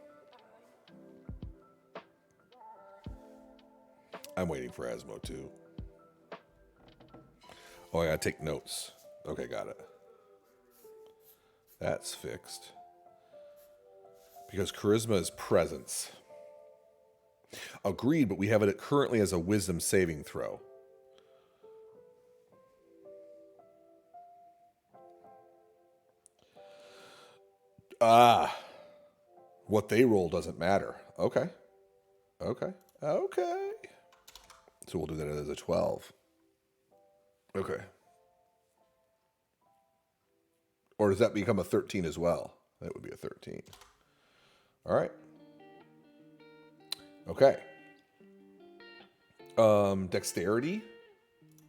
I'm waiting for Asmo too. Oh, I gotta take notes. Okay, got it. That's fixed. Because charisma is presence. Agreed, but we have it currently as a wisdom saving throw. What they roll doesn't matter. Okay. So we'll do that as a 12. Okay. Or does that become a 13 as well? That would be a 13. All right. Okay. Dexterity.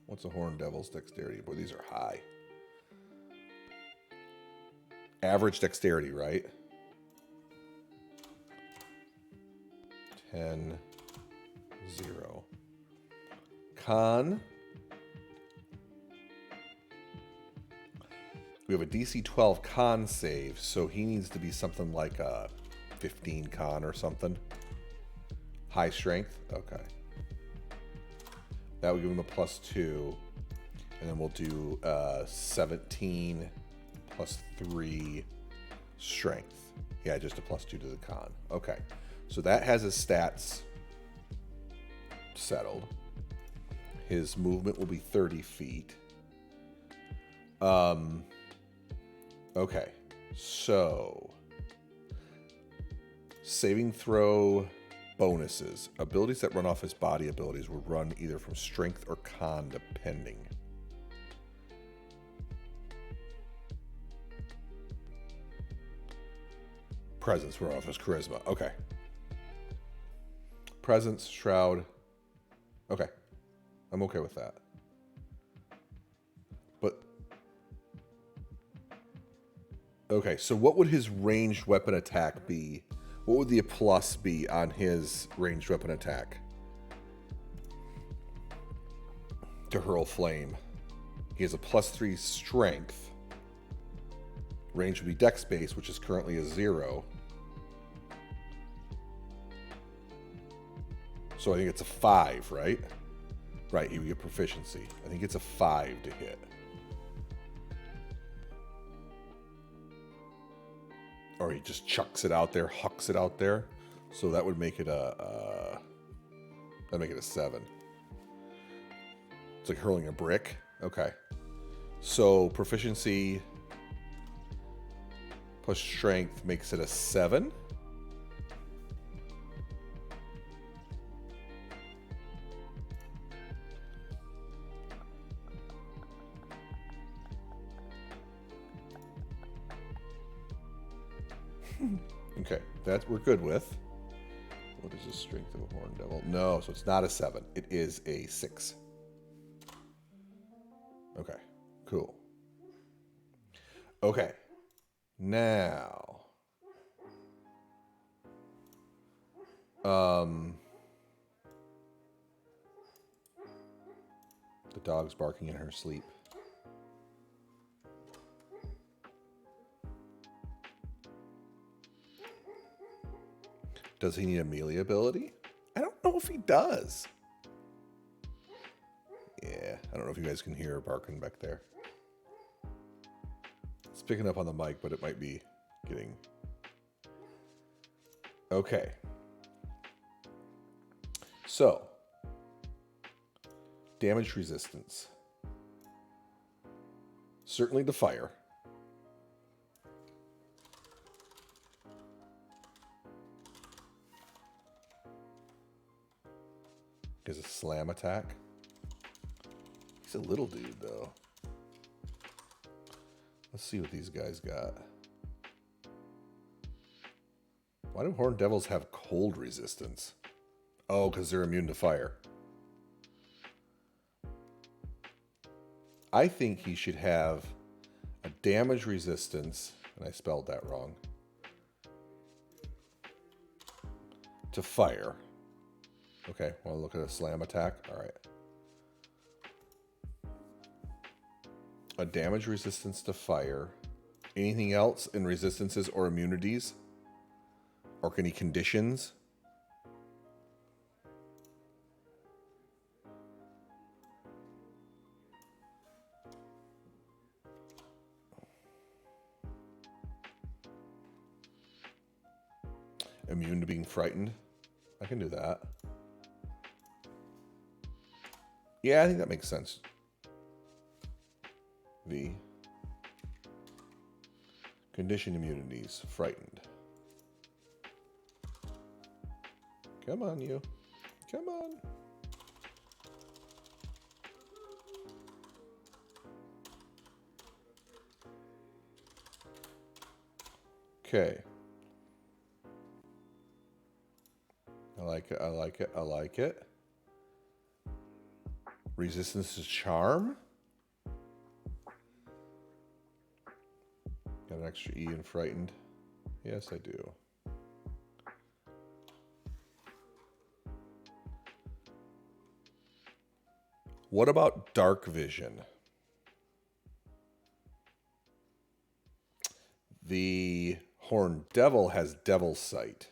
What's a Horned Devil's dexterity? Boy, these are high. Average dexterity, right? 10, 0. Con. We have a DC 12 con save, so he needs to be something like a 15 con or something. High strength? Okay. That would give him a +2. And then we'll do 17 +3 strength. Yeah, just a +2 to the con. Okay. So that has his stats settled. His movement will be 30 feet. Okay. So saving throw bonuses. Abilities that run off his body abilities will run either from strength or con, depending. Presence run off his charisma. Okay. Presence, shroud. Okay. I'm okay with that. But okay, so what would his ranged weapon attack be? What would the plus be on his ranged weapon attack? To hurl flame. He has a +3 strength. Range would be dex base, which is currently a 0. So I think it's a 5, right? Right, he would get proficiency. I think it's a 5 to hit. Or he just chucks it out there, hucks it out there. So that would make it that'd make it a 7. It's like hurling a brick. Okay. So proficiency plus strength makes it a 7. Okay, that we're good with. What is the strength of a Horned Devil? No, so it's not a 7. It is a 6. Okay, cool. Okay, now, the dog's barking in her sleep. Does he need a melee ability? I don't know if he does. Yeah, I don't know if you guys can hear her barking back there. It's picking up on the mic, but it might be getting... Okay. So, damage resistance. Certainly to fire. Is a slam attack. He's a little dude, though. Let's see what these guys got. Why do Horned Devils have cold resistance? Oh, because they're immune to fire. I think he should have a damage resistance, and I spelled that wrong, to fire. Okay, want to look at a slam attack? All right. A damage resistance to fire. Anything else in resistances or immunities? Or any conditions? Immune to being frightened? I can do that. Yeah, I think that makes sense. V. Condition immunities. Frightened. Come on, you. Come on. Okay. I like it. I like it. I like it. Resistance to charm. Got an extra E in frightened. Yes, I do. What about dark vision? The Horned Devil has Devil's Sight.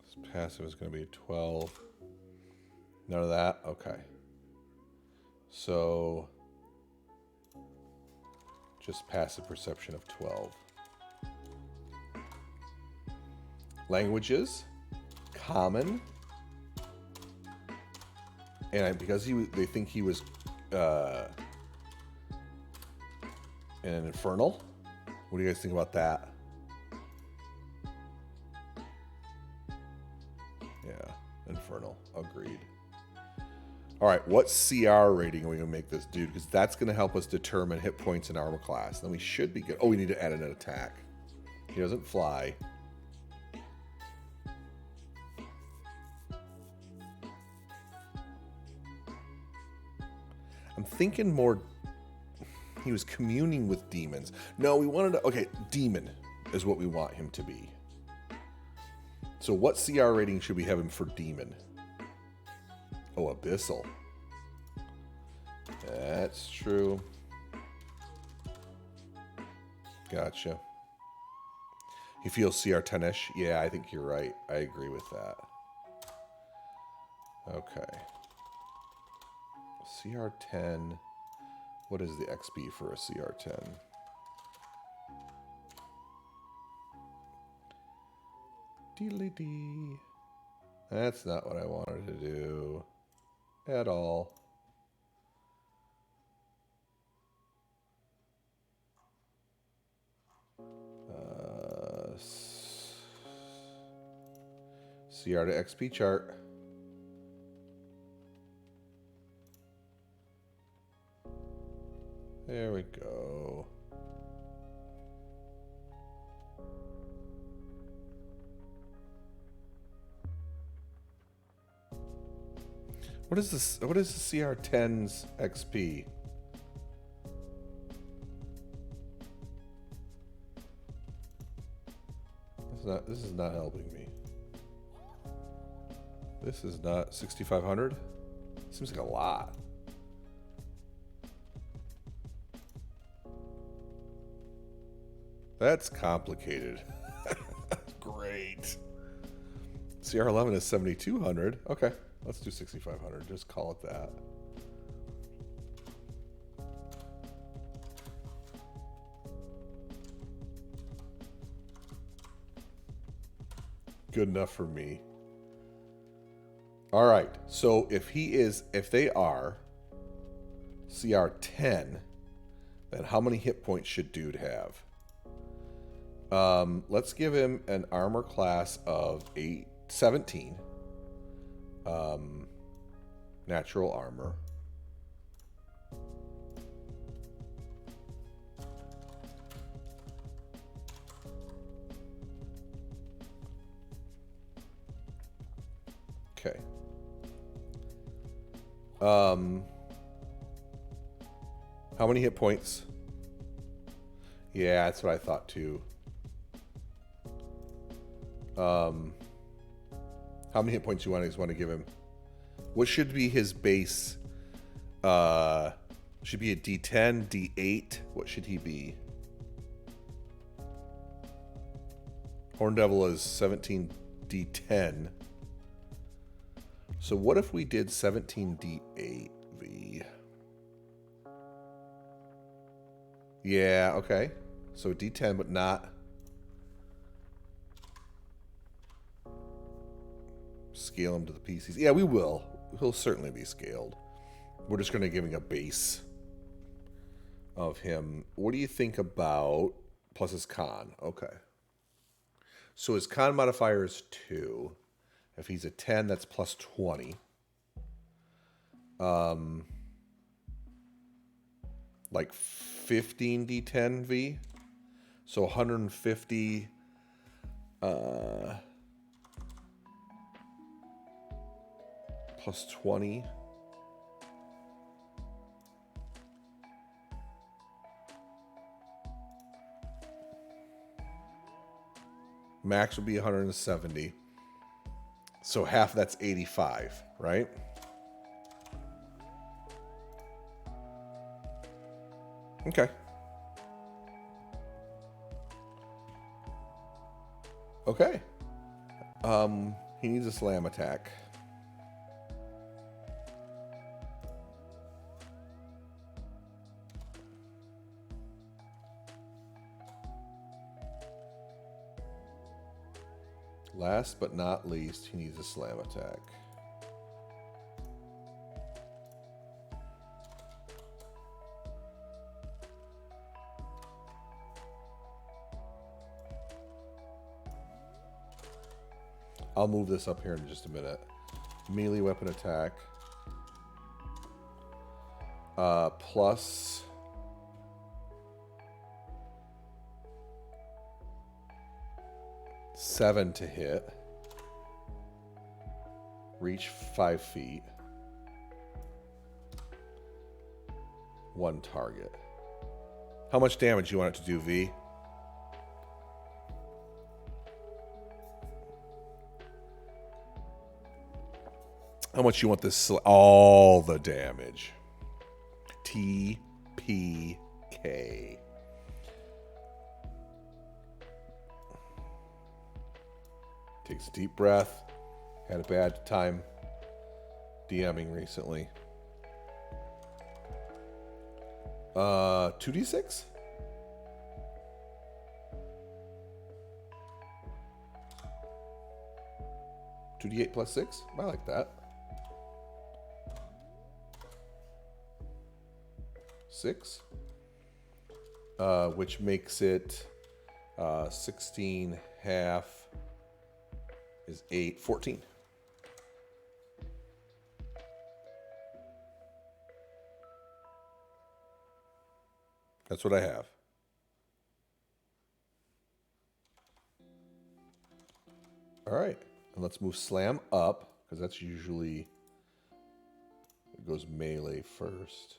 This passive is going to be 12. None of that? Okay. So, just passive perception of 12. Languages, common, and because they think he was an infernal. What do you guys think about that? Yeah, infernal. Agreed. All right, what CR rating are we going to make this dude? Because that's going to help us determine hit points and armor class. Then we should be good. Oh, we need to add an attack. He doesn't fly. I'm thinking more... He was communing with demons. No, we wanted to... Okay, demon is what we want him to be. So what CR rating should we have him for demon? Oh, abyssal. That's true. Gotcha. He feels CR 10-ish? Yeah, I think you're right. I agree with that. Okay. CR 10. What is the XP for a CR 10? Deedly-dee. That's not what I wanted to do at all. CR to XP chart. There we go. What is this? What is the CR10's XP? This is not helping me. This is not 6,500. Seems like a lot. That's complicated. Great. CR11 is 7,200. Okay, let's do 6,500. Just call it that. Good enough for me. All right. So if they are CR10, then how many hit points should dude have? Let's give him an armor class of 17. Natural armor. Okay. How many hit points? Yeah, that's what I thought too. How many hit points do you want to give him? What should be his base? Should be a D10, D8. What should he be? Horn Devil is 17 D10. So what if we did 17 D8 V? Yeah, okay. So D10, but not... Scale him to the PCs. Yeah, we will. He'll certainly be scaled. We're just going to give him a base of him. What do you think about plus his con? Okay. So his con modifier is 2. If he's a 10, that's plus 20. Like 15 D10 V. So 150 plus 20. Max would be 170. So half that's 85, right? Okay. Okay. He needs a slam attack. Last but not least, he needs a slam attack. I'll move this up here in just a minute. Melee weapon attack. Plus +7 to hit. Reach 5 feet. 1 target. How much damage do you want it to do, V? How much you want this? All the damage. TPK. Takes a deep breath. Had a bad time DMing recently. 2d6? $2d8 plus 6? I like that. 6, which makes it 16 half is 8, 14. That's what I have. All right, and let's move slam up, because that's usually, it goes melee first.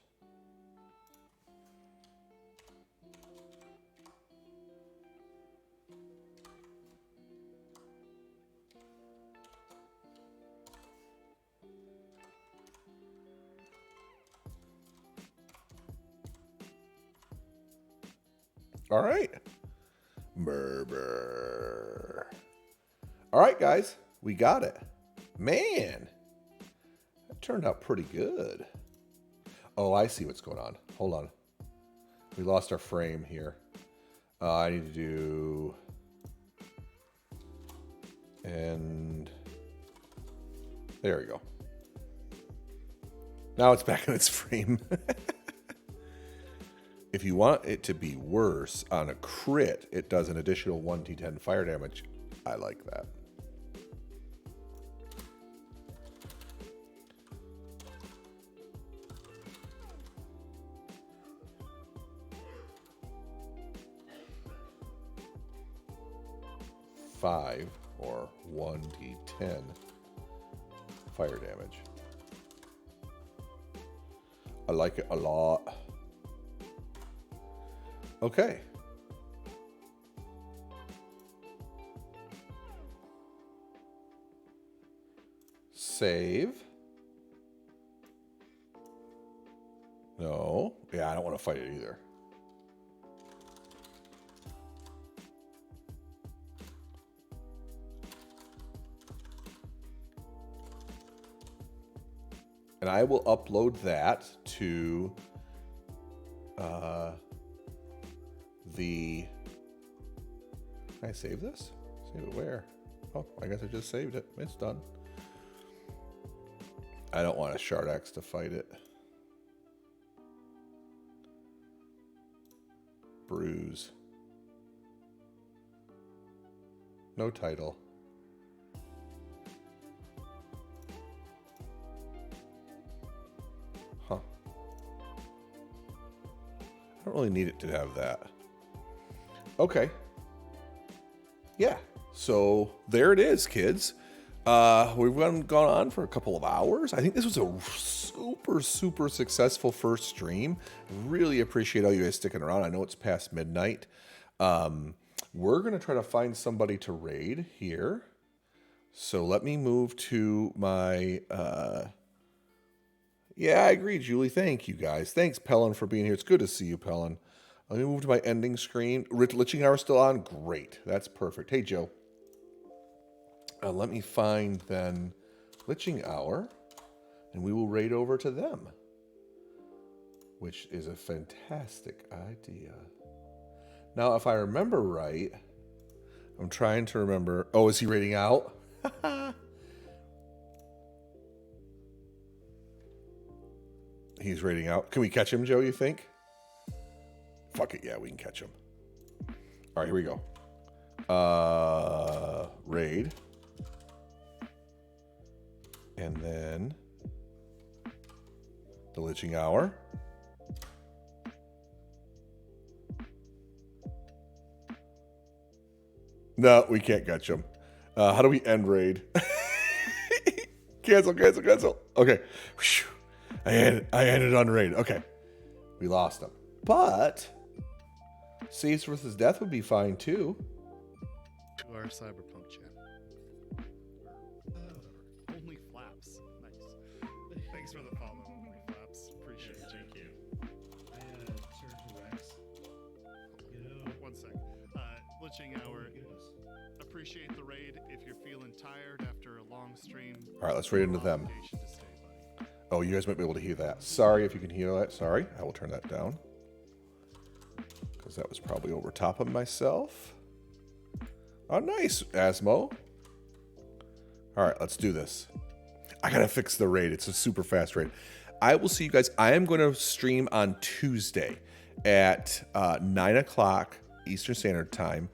All right. Murmur. All right, guys. We got it. Man. That turned out pretty good. Oh, I see what's going on. Hold on. We lost our frame here. I need to do... And... There we go. Now it's back in its frame. If you want it to be worse, on a crit, it does an additional 1d10 fire damage. I like that. Five or 1d10 fire damage. I like it a lot. Okay. Save. No. Yeah, I don't want to fight it either. And I will upload that to the... Can I save this? Save it where? Oh, I guess I just saved it. It's done. I don't want a shard axe to fight it. Bruise. No title. Huh. I don't really need it to have that. Okay. Yeah. So there it is, kids. We've gone on for a couple of hours. I think this was a super, super successful first stream. Really appreciate all you guys sticking around. I know it's past midnight. We're going to try to find somebody to raid here. So let me move to my... Yeah, I agree, Julie. Thank you, guys. Thanks, Pellin, for being here. It's good to see you, Pellin. Let me move to my ending screen. Litching Hour still on? Great. That's perfect. Hey, Joe. Let me find, then, Litching Hour, and we will raid over to them, which is a fantastic idea. Now, if I remember right, I'm trying to remember. Oh, is he raiding out? He's raiding out. Can we catch him, Joe, you think? Fuck it, yeah, we can catch him. All right, here we go. Raid. And then the Litching Hour. No, we can't catch him. How do we end raid? Cancel. Okay. Whew. I ended on raid. Okay. We lost him. But Saves versus Death would be fine too. To our cyberpunk chat. Only Flaps. Nice. Thanks for the follow, Only Flaps. Appreciate it. Thank you. I turned to Rex. You know, 1 sec. Litching Hour. Appreciate the raid. If you're feeling tired after a long stream. All right, let's raid into them. Obligation to stay, buddy. Oh, you guys might be able to hear that. Sorry if you can hear that. Sorry. I will turn that down. Because that was probably over top of myself. Oh, nice, Asmo. All right, let's do this. I got to fix the raid. It's a super fast raid. I will see you guys. I am going to stream on Tuesday at 9 o'clock Eastern Standard Time.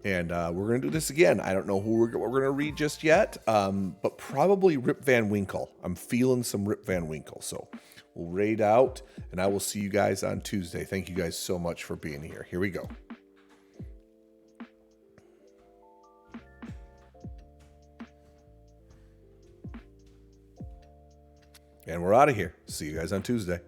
And we're going to do this again. I don't know who we're going to read just yet, but probably Rip Van Winkle. I'm feeling some Rip Van Winkle. So we'll raid out, and I will see you guys on Tuesday. Thank you guys so much for being here. Here we go. And we're out of here. See you guys on Tuesday.